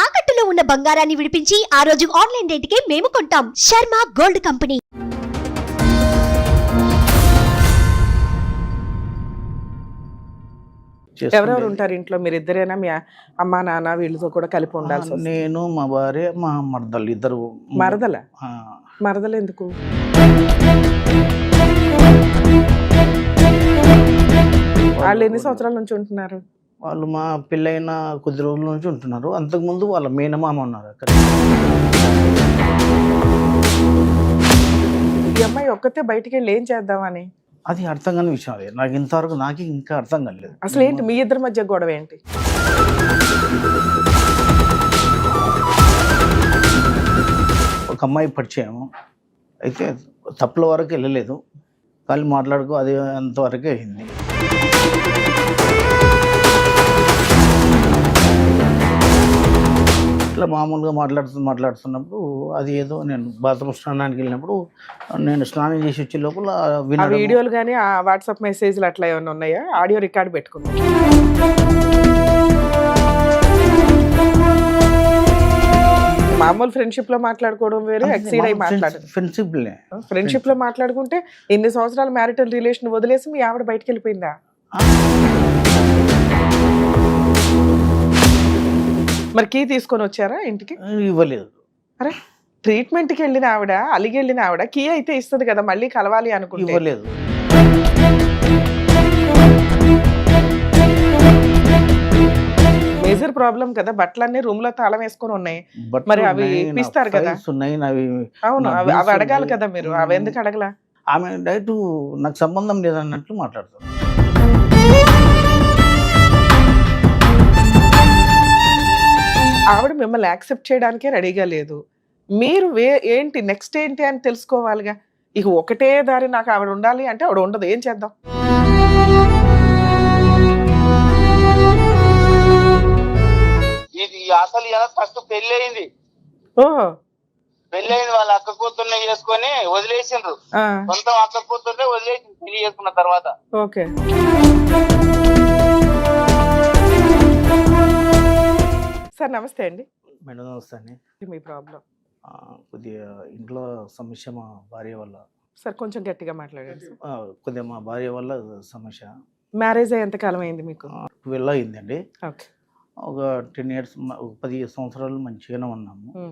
తాకట్టులో ఉన్న బంగారాన్ని విడిపించి ఆ రోజు ఆన్లైన్ రేటుకే మేము కొంటాం. Sharma gold company. ఎవరెవరు ఉంటారు ఇంట్లో? మీరు ఇద్దరేనా? మీ అమ్మా నాన్న వీళ్ళతో కూడా కలిపి ఉండాల్సి వస్తుంది? నేను, మా భార్య, మా మరదలు ఇద్దరు. మరదల? ఆ, మరదలు ఎందుకు? వాళ్ళు ఎన్ని సంవత్సరాల నుంచి ఉంటున్నారు? వాళ్ళు మా పెళ్ళైన కొద్ది రోజుల నుంచి ఉంటున్నారు. అంతకుముందు వాళ్ళ మేనమామ ఉన్నారు అక్కడ. ఈ అమ్మాయి ఒక్కతే బయటికి వెళ్ళి ఏం చేద్దామని? అది అర్థం కాని విషయం. అది నాకు ఇంతవరకు ఇంకా అర్థం కాలేదు. అసలు ఏంటి మీ ఇద్దరి మధ్య గొడవ ఏంటి? ఒక అమ్మాయి పరిచయం అయితే తప్పుల వరకు వెళ్ళలేదు, కానీ మాట్లాడుకో అది అంతవరకే అయింది. ఇట్లా మామూలుగా మాట్లాడుతున్నప్పుడు అది ఏదో నేను బాత్రూమ్ స్నానానికి వెళ్ళినప్పుడు నేను స్నానం చేసి వచ్చే లోపల వీడియోలు కానీ ఆ వాట్సాప్ మెసేజ్లు అట్లా ఏమైనా ఉన్నాయా? ఆడియో రికార్డ్ పెట్టుకున్నా? మామూలు ఫ్రెండ్షిప్ లో మాట్లాడుకోవడం వేరు, ఎక్సీడ్ అయి మాట్లాడడం. ఫ్రెండ్షిప్ లో మాట్లాడుకుంటే ఎన్ని సంవత్సరాల మ్యారిటల్ రిలేషన్ వదిలేసి మీ ఆవిడ బయటకు వెళ్ళిపోయిందా? మరి కీ తీసుకొని వచ్చారా ఇంటికి? ఇవ్వలేదు. అరే ట్రీట్మెంట్కి వెళ్ళిన ఆవిడ, అలిగి వెళ్ళిన ఆవిడ కీ అయితే ఇస్తుంది కదా, మళ్ళీ కలవాలి అనుకుంటే. ఇవ్వలేదు. మేజర్ ప్రాబ్లం కదా, బట్టలన్నీ రూమ్ లో తాళం వేసుకొని ఉన్నాయి, మరి అవి ఇప్పిస్తారు కదా. అవును, అవి అడగాలి కదా మీరు. అవి ఎందుకు అడగలా? ఆమె డైరెక్ట్ నాకు సంబంధం లేదన్నట్లు మాట్లాడుతుంది. ఆవిడ మిమ్మల్ని యాక్సెప్ట్ చేయడానికే రెడీగా లేదు. మీరు ఏంటి నెక్స్ట్ ఏంటి అని తెలుసుకోవాలిగా. ఇక ఒకటే దారి, నాకు ఆవిడ ఉండాలి అంటే ఆవిడ ఉండదు, ఏం చేద్దాం? ఇది అసలు ఫస్ట్ పెళ్లి అయింది. ఓహో, పెళ్లి అయింది. వాళ్ళ అక్క కూతుర్ని చేసుకొని వదిలేసిండ్రు. సొంతం అక్క కూతుర్నే వదిలేసి పెళ్లి చేసుకున్న తర్వాత. ఓకే. సార్ నమస్తే అండి. మేడం నమస్తే అండి. మీ ప్రాబ్లం? కొద్దిగా ఇంట్లో సమస్య మా భార్య వల్ల. సార్ కొంచెం గట్టిగా మాట్లాడండి. కొద్దిగా మా భార్య వల్ల సమస్య. మ్యారేజ్ అయ్యి ఎంతకాలం అయింది మీకు? 12 అయిందండి. ఓకే. ఒక 10 years, 10 సంవత్సరాలు మంచిగానే ఉన్నాము.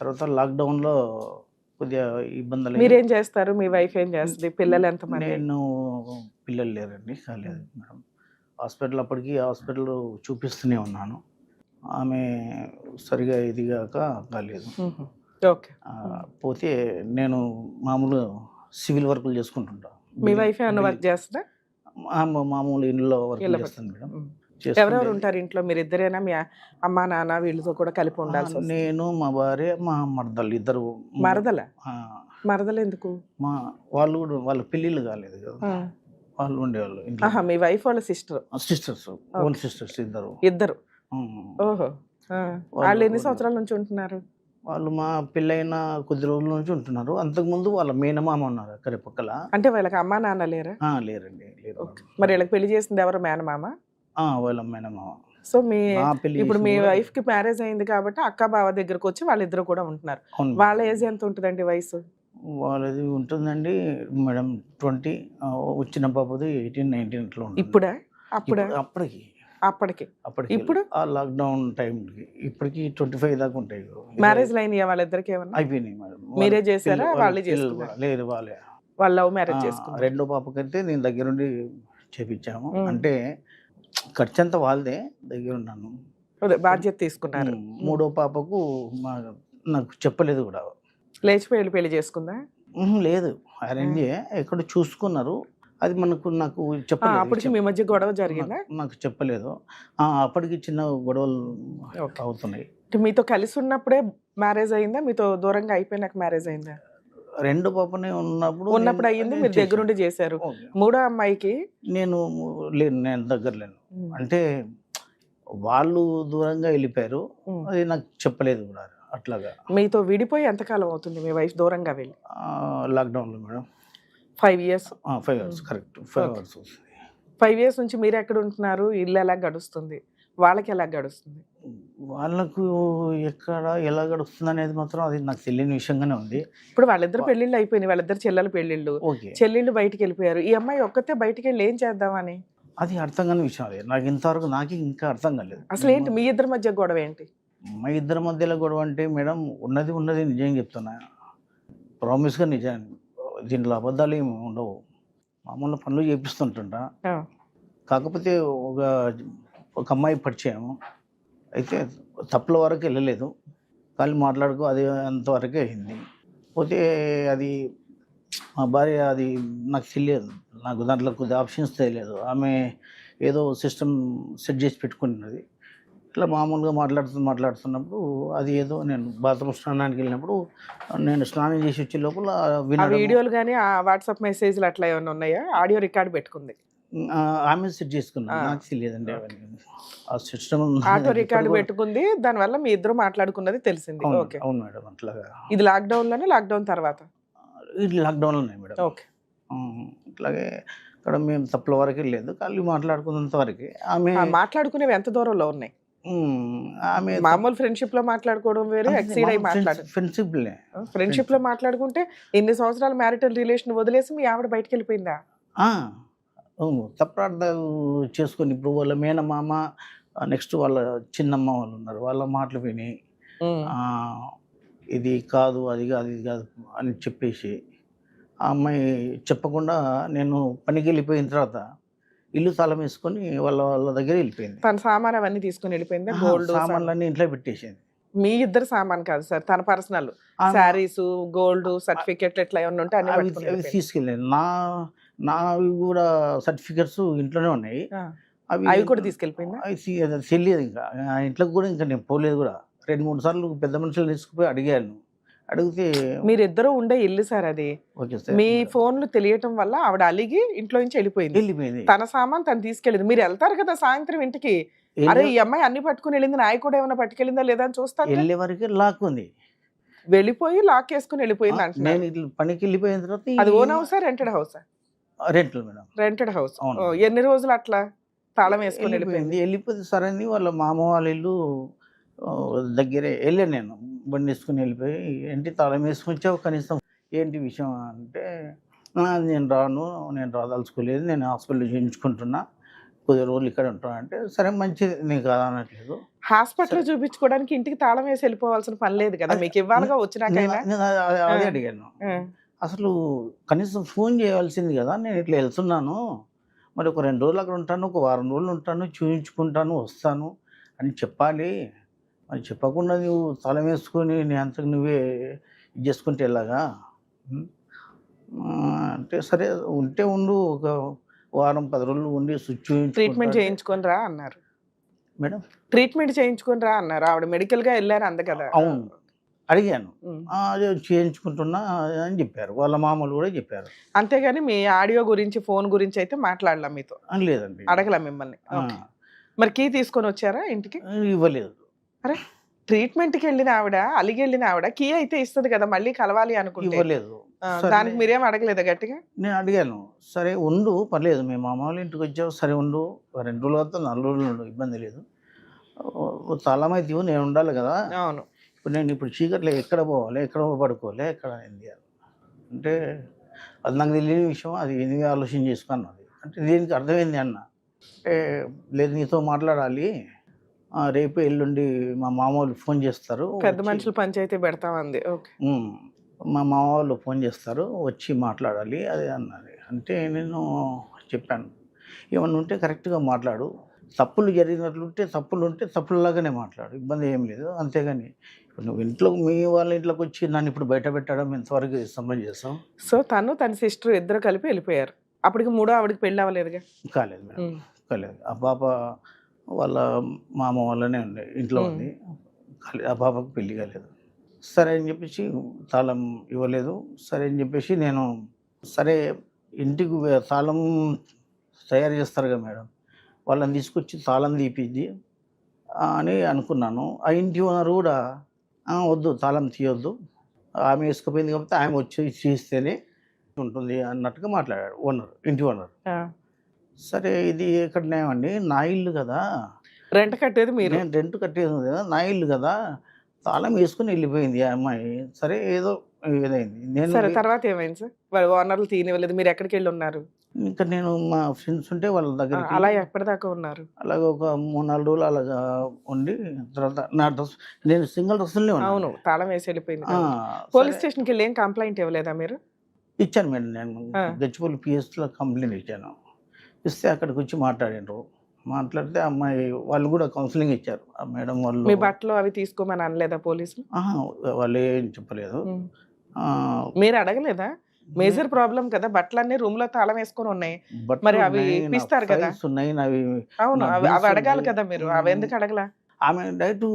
తర్వాత లాక్డౌన్లో కొద్దిగా ఇబ్బందులు. మీరేం చేస్తారు? మీ వైఫ్ ఏం చేస్తుంది? పిల్లలు ఎంతమంది? నేను పిల్లలు లేరండి, కాలేదు మేడం. అప్పటికి హాస్పిటల్ చూపిస్తూనే ఉన్నాను. ఆమె సరిగా ఇదిగాక కాలేదు. ఓకే. పోతే నేను మామూలు సివిల్ వర్కులు చేసుకుంటుంటా. మీ వైఫ్ ఏమైనా వర్క్ చేస్తుందా? మామూలు ఇంట్లో వర్క్ చేస్తాను మేడం. ఎవరెవరు ఉంటారు ఇంట్లో? మీరు ఇద్దరేనా? మీ అమ్మా నాన్న వీళ్ళతో కూడా కలిపి ఉండాల్సి వస్తుంది? నేను, మా భార్య, మా మరదలు ఇద్దరు. మరదల? మరదలు ఎందుకు? వాళ్ళు కూడా వాళ్ళ పెళ్ళిళ్ళు కాలేదు కదా, వాళ్ళు ఉండేవాళ్ళు ఇంట్లో. మీ వైఫ్ వాళ్ళ సిస్టర్స్, ఓన్ సిస్టర్స్ ఇద్దరు. ఇద్దరు? ఓహో. వాళ్ళు ఎన్ని సంవత్సరాల నుంచి ఉంటున్నారు? వాళ్ళు మా పెళ్ళైన కొద్ది రోజుల నుంచి ఉంటున్నారు. అంతకుముందు వాళ్ళ మేనమామ ఉన్నారు అక్కడ పక్కల. అంటే వాళ్ళకి అమ్మా నాన్న లేరా? లేరండి, లేరు. మరి వీళ్ళకి పెళ్లి చేసింది ఎవరు? మేనమామ? వాళ్ళ మేనమామ. సో ఇప్పుడు మీ వైఫ్ కి మ్యారేజ్ అయింది కాబట్టి అక్క బావ దగ్గరకు వచ్చి వాళ్ళిద్దరు కూడా ఉంటున్నారు. వాళ్ళ ఏజ్ ఎంత ఉంటుందండి వయసు? వాళ్ళది ఉంటుందండి మేడం 20. వచ్చిన పాపది 18, 19 అట్లా ఉంటుంది. ఇప్పుడా? అప్పటికి ఇప్పుడు లాక్డౌన్ టైంకి ఇప్పటికి 25 దాకా ఉంటాయి. మ్యారేజ్ అయినాయా వాళ్ళిద్దరికి? ఏమన్నా అయిపోయినాయి మేడం. మీరే చేశారా? వాళ్ళే చేసుకున్నారా? లేదు, వాళ్ళే. వాళ్ళ లవ్ మ్యారేజ్ చేసుకున్నారు. రెండో పాపకైతే నేను దగ్గరుండి చేపించాము. అంటే ఖర్చు అంతా వాళ్ళదే, దగ్గర ఉన్నాను, బాధ్యత తీసుకున్నారు. మూడో పాపకు నాకు చెప్పలేదు కూడా. లేచిపోయి పెళ్లి చేసుకుందా? లేదు, అరేంజ్ ఎక్కడ చూసుకున్నారు. అది నాకు చెప్పలేదు. అప్పటికి మీ మధ్య గొడవ జరిగిందా? నాకు చెప్పలేదు. అప్పటికి చిన్న గొడవలు అవుతున్నాయి. మీతో కలిసి ఉన్నప్పుడే మ్యారేజ్ అయిందా? మీతో దూరంగా అయిపోయినాక మ్యారేజ్ అయిందా? రెండో పాపనే ఉన్నప్పుడు అయ్యింది, మీరు దగ్గరుండి చేశారు. మూడో అమ్మాయికి నేను దగ్గర లేను. అంటే వాళ్ళు దూరంగా వెళ్ళిపోయారు, అది నాకు చెప్పలేదు కూడా. అట్లాగా. మీతో విడిపోయి ఎంతకాలం అవుతుంది మీ వైఫ్ దూరంగా వెళ్ళి? లాక్డౌన్లో madam. 5 years. 5 years, correct. 5 years. 5 years నుంచి మీరు ఎక్కడ ఉంటున్నారు? ఇల్లు ఎలా గడుస్తుంది? వాళ్ళకి ఎలా గడుస్తుంది? వాళ్ళకు ఎక్కడ ఎలా గడుస్తుంది అనేది మాత్రం అది నాకు తెలియని విషయంగానే ఉంది. ఇప్పుడు వాళ్ళిద్దరు పెళ్లిళ్ళు అయిపోయినాయి, వాళ్ళిద్దరు చెల్లెల పెళ్లిళ్ళు, ఓకే, చెల్లెళ్ళు బయటికి వెళ్ళిపోయారు, ఈ అమ్మాయి ఒక్కతే బయటికి వెళ్ళి ఏం చేద్దామని? అది అర్థం కాని విషయం. అది నాకు ఇంతవరకు ఇంకా అర్థం కాలేదు. అసలు ఏంటి మీ ఇద్దరి మధ్య గొడవ ఏంటి? మా ఇద్దరి మధ్యలో గొడవ అంటే మేడం, ఉన్నది నిజం చెప్తున్నా, ప్రామిస్గా నిజం. దీంట్లో అబద్ధాలు ఏమి ఉండవు. మామూలు పనులు చేపిస్తుంటా. ఆ, కాకపోతే ఒక అమ్మాయి పరిచయం అయితే తప్పుల వరకు వెళ్ళలేదు, కానీ మాట్లాడుకో అది అంతవరకే అయింది. పోతే అది మా భార్య, అది నాకు తెలియదు, నాకు దాంట్లో కొద్ది ఆప్షన్స్ తెలియదు. ఆమె ఏదో సిస్టమ్ సెట్ చేసి పెట్టుకున్నది. ఇట్లా మామూలుగా మాట్లాడుతున్నప్పుడు అది ఏదో, నేను బాత్రూమ్ స్నానానికి వెళ్ళినప్పుడు, నేను స్నానం చేసి వచ్చే లోపల ఆ వీడియోలు కానీ ఆ వాట్సాప్ మెసేజ్లు అట్లా ఏమైనా ఉన్నాయా? ఆడియో రికార్డ్ పెట్టుకుంది, ఆమె సెట్ చేసుకున్నాను, నాకు తెలియదండి అవన్నీ. ఆ సిస్టమ్ ఆటో రికార్డు పెట్టుకుంది, దానివల్ల మీ ఇద్దరు మాట్లాడుకున్నది తెలిసింది. ఓకే, అవును మేడం. అట్లాగా ఇది లాక్డౌన్ తర్వాత? ఇది లాక్డౌన్లోనే మేడం. ఓకే, ఇట్లాగే ఇక్కడ మేము తప్పుల వరకు లేదు, కానీ మాట్లాడుకున్నంత వరకే. ఆమె మాట్లాడుకునేవి ఎంత దూరంలో ఉన్నాయి? ఆమె మామూలు ఫ్రెండ్షిప్ లో మాట్లాడుకోవడం వేరే, ఎక్సీడ్ అయి మాట్లాడు ఫ్రెండ్షిప్ లో మాట్లాడుకుంటే ఎన్ని సంవత్సరాలు మ్యారిటల్ రిలేషన్ వదిలేసి మీ ఆవిడ బయటకు వెళ్ళిపోయిందా? తప్రార్థాలు చేసుకొని ఇప్పుడు వాళ్ళ మేనమామ, నెక్స్ట్ వాళ్ళ చిన్నమ్మ వాళ్ళు ఉన్నారు, వాళ్ళ మాటలు విని ఇది కాదు అది కాదు ఇది కాదు అని చెప్పేసి ఆ అమ్మాయి చెప్పకుండా నేను పనికి వెళ్ళిపోయిన తర్వాత ఇల్లు తాళం వేసుకొని వాళ్ళ దగ్గర వెళ్ళిపోయింది. తన సామాన్ అవన్నీ తీసుకుని వెళ్ళిపోయిందా? గోల్డ్ సామాన్లన్నీ ఇంట్లో పెట్టేసింది. మీ ఇద్దరు సామాన్ కాదు సార్, తన పర్సనల్ శారీస్, గోల్డ్ సర్టిఫికెట్లు ఎట్లా ఏమన్నా ఉంటే అవి తీసుకెళ్ళాను. నావి కూడా సర్టిఫికెట్స్ ఇంట్లోనే ఉన్నాయి, అవి కూడా తీసుకెళ్ళిపోయిందా? అవి తెలియదు. ఇంకా ఆ ఇంట్లోకి కూడా ఇంకా నేను పోలేదు కూడా. 2-3 సార్లు పెద్ద మనుషులు తీసుకుపోయి అడిగాను. అడిగితే మీరిద్దరూ ఉండే ఇల్లు సార్ అది. ఓకే సార్, మీ ఫోన్లు తెలియటం వల్ల ఆవిడ అలిగి ఇంట్లో నుంచి వెళ్ళిపోయింది. తన సామాన్ తను తీసుకెళ్ళింది. మీరు వెళ్తారు కదా సాయంత్రం ఇంటికి, అరే ఈ అమ్మాయి అన్ని పట్టుకుని వెళ్ళింది, నాయ కూడా ఏమైనా పట్టుకెళ్ళిందా లేదా అని చూస్తాను. వెళ్ళే వరకు లాక్ ఉంది, వెళ్ళిపోయి లాక్ వేసుకుని వెళ్ళిపోయింది అంటే. నేను ఇట్లా పనికి వెళ్ళిపోయిన తర్వాత అది ఓన్ హౌసా రెంటెడ్ హౌసా? Rental madam, rented house. ఎన్ని రోజులు అట్లా తాళం వేసుకుని వెళ్ళిపోయింది సరే అని వాళ్ళ మామ వాళ్ళ ఇల్లు దగ్గరే వెళ్ళాను. నేను బండి వేసుకుని వెళ్ళిపోయి, ఏంటి తాళం వేసుకుని వచ్చావు, కనీసం ఏంటి విషయం అంటే, నేను రాదలుచుకోలేదు, నేను హాస్పిటల్ చేయించుకుంటున్నా, కొద్ది రోజులు ఇక్కడ ఉంటాను అంటే, సరే మంచిది, నేను కాదు అనట్లేదు. హాస్పిటల్ చూపించుకోవడానికి ఇంటికి తాళం వేసి వెళ్ళిపోవాల్సిన పని లేదు కదా, మీకు ఇవ్వాలిగా వచ్చినాకైనా. అదే అడిగాను, అసలు కనీసం ఫోన్ చేయాల్సింది కదా, నేను ఇట్లా వెళ్తున్నాను, మరి ఒక 2 రోజులు అక్కడ ఉంటాను, ఒక వారం రోజులు ఉంటాను, చూపించుకుంటాను, వస్తాను అని చెప్పాలి. మరి చెప్పకుండా నువ్వు తాళం వేసుకొని నీ అంతకు నువ్వే ఇది చేసుకుంటే ఎలాగా అంటే, సరే ఉంటే ఉండు, ఒక వారం 10 రోజులు ఉండి ట్రీట్మెంట్ చేయించుకొని రా అన్నారు మేడం. ట్రీట్మెంట్ చేయించుకొని రా అన్నారు, ఆవిడ మెడికల్ గా వెళ్ళారు అంద కదా. అవును, అడిగాను, అదే చేయించుకుంటున్నా అని చెప్పారు, వాళ్ళ మామూలు కూడా చెప్పారు. అంతేగాని మీ ఆడియో గురించి ఫోన్ గురించి అయితే మాట్లాడలా మీతో? లేదండి, అడగలా మిమ్మల్ని. మరి కీ తీసుకొని వచ్చారా ఇంటికి? ఇవ్వలేదు. అరే ట్రీట్మెంట్కి వెళ్ళిన ఆవిడ, అలిగి వెళ్ళిన ఆవిడ కీ అయితే ఇస్తుంది కదా, మళ్ళీ కలవాలి అనుకుంటే. ఇవ్వలేదు. దానికి మీరేం అడగలేదా గట్టిగా? నేను అడిగాను, సరే ఉండు పర్లేదు, మేము మామ వాళ్ళ ఇంటికి వచ్చావు, సరే ఉండు, 2 రోజుల తర్వాత 4 రోజులు ఉండు, ఇబ్బంది లేదు, తాళం అయితే ఇవ్వు, నేను ఉండాలి కదా. అవును, ఇప్పుడు నేను చీకట్లో ఎక్కడ పోవాలి, ఎక్కడ పడుకోవాలి, ఎక్కడ ఏంది అంటే, అది నాకు తెలియని విషయం, అది ఎందుకు ఆలోచన చేసుకున్నది అంటే, దీనికి అర్థమైంది అన్న అంటే, లేదు నీతో మాట్లాడాలి, రేపు ఎల్లుండి మా మామ వాళ్ళు ఫోన్ చేస్తారు, పెద్ద మనుషులు పంచాయతీ పెడతామంది. మా మామ వాళ్ళు ఫోన్ చేస్తారు, వచ్చి మాట్లాడాలి అది అన్నది. అంటే నేను చెప్పాను, ఏమన్నా ఉంటే కరెక్ట్గా మాట్లాడు, తప్పులు జరిగినట్లుంటే తప్పులలాగానే మాట్లాడు, ఇబ్బంది ఏం లేదు, అంతేగాని ఇప్పుడు నువ్వు మీ వాళ్ళ ఇంట్లోకి వచ్చి నన్ను ఇప్పుడు బయట పెట్టడం ఎంతవరకు సమంజసం. సో తన సిస్టర్ ఇద్దరు కలిపి వెళ్ళిపోయారు. అప్పటికి మూడో ఆవిడకి పెళ్ళి అవ్వలేదుగా? కాలేదు మేడం, కాలేదు. ఆ పాప వాళ్ళ మామ వాళ్ళనే ఉండే ఇంట్లో ఉంది, ఆ పాపకు పెళ్ళి కాలేదు. సరే అని చెప్పేసి తాళం ఇవ్వలేదు. సరే అని చెప్పేసి నేను, సరే ఇంటికి తాళం తయారు చేస్తారు కదా మేడం, వాళ్ళని తీసుకొచ్చి తాళం తీపిద్ది అని అనుకున్నాను. ఆ ఇంటి ఓనర్ కూడా వద్దు తాళం తీయొద్దు, ఆమె వేసుకుపోయింది కాబట్టి ఆమె వచ్చి తీస్తేనే ఉంటుంది అన్నట్టుగా మాట్లాడాడు ఇంటి ఓనర్. సరే ఇది ఎక్కడనేమండి, నా ఇల్లు కదా. రెంట్ కట్టేది మీరు. నేను రెంట్ కట్టేది ఉంది కదా, నా ఇల్లు కదా, తాళం వేసుకుని వెళ్ళిపోయింది ఆ అమ్మాయి. సరే ఏదో ఇదైంది. నేను సరే తర్వాత ఏమైంది సార్? వాళ్ళ ఓనర్లు తీనివ్వలేదు, మీరు ఎక్కడికి వెళ్ళి ఉన్నారు? ఇంకా నేను మా ఫ్రెండ్స్ ఉంటే వాళ్ళ దగ్గరికి అలా ఎప్పటిదాకా ఉన్నారు? అలాగ ఒక 3-4 రోజులు అలాగా ఉండి తర్వాత నా డ్రెస్, నేను సింగిల్ డ్రెస్సులనే ఉన్నాను. అవును, తాళం వేసి వెళ్ళిపోయింది. ఆ, పోలీస్ సరే, స్టేషన్కి వెళ్ళి ఏం కంప్లైంట్ ఇవ్వలేదా మీరు? ఇచ్చాను మేడం. నేను ఆ. గచ్చిబౌలి పిఎస్లో కంప్లైంట్ ఇచ్చాను. ఇస్తే అక్కడికి వచ్చి మాట్లాడినారు. మాట్లాడితే అమ్మాయి వాళ్ళు కూడా కౌన్సిలింగ్ ఇచ్చారు. ఆ మేడం వాళ్ళు మీ బట్టలు అవి తీసుకోమని అనలేదా పోలీసులు? ఆహా, వాళ్ళు ఏం చెప్పలేదు. ఉమ్. ఆ, మీరు అడగలేదా? మేజర్ ప్రాబ్లం కదా, బట్టలన్నీ రూమ్ లో తాళం వేసుకొని ఉన్నాయి. బట్టలు మరి అవి ఉన్నాయి, నా ఇప్పిస్తారు కదా. ఫైల్స్ ఉన్నాయి, నావి అవును, నా అవి bills అవి అడగాలి ఉన్నాయి. కదా మీరు, అవి ఎందుకు అడగలా? ఆమె డైరెక్ట్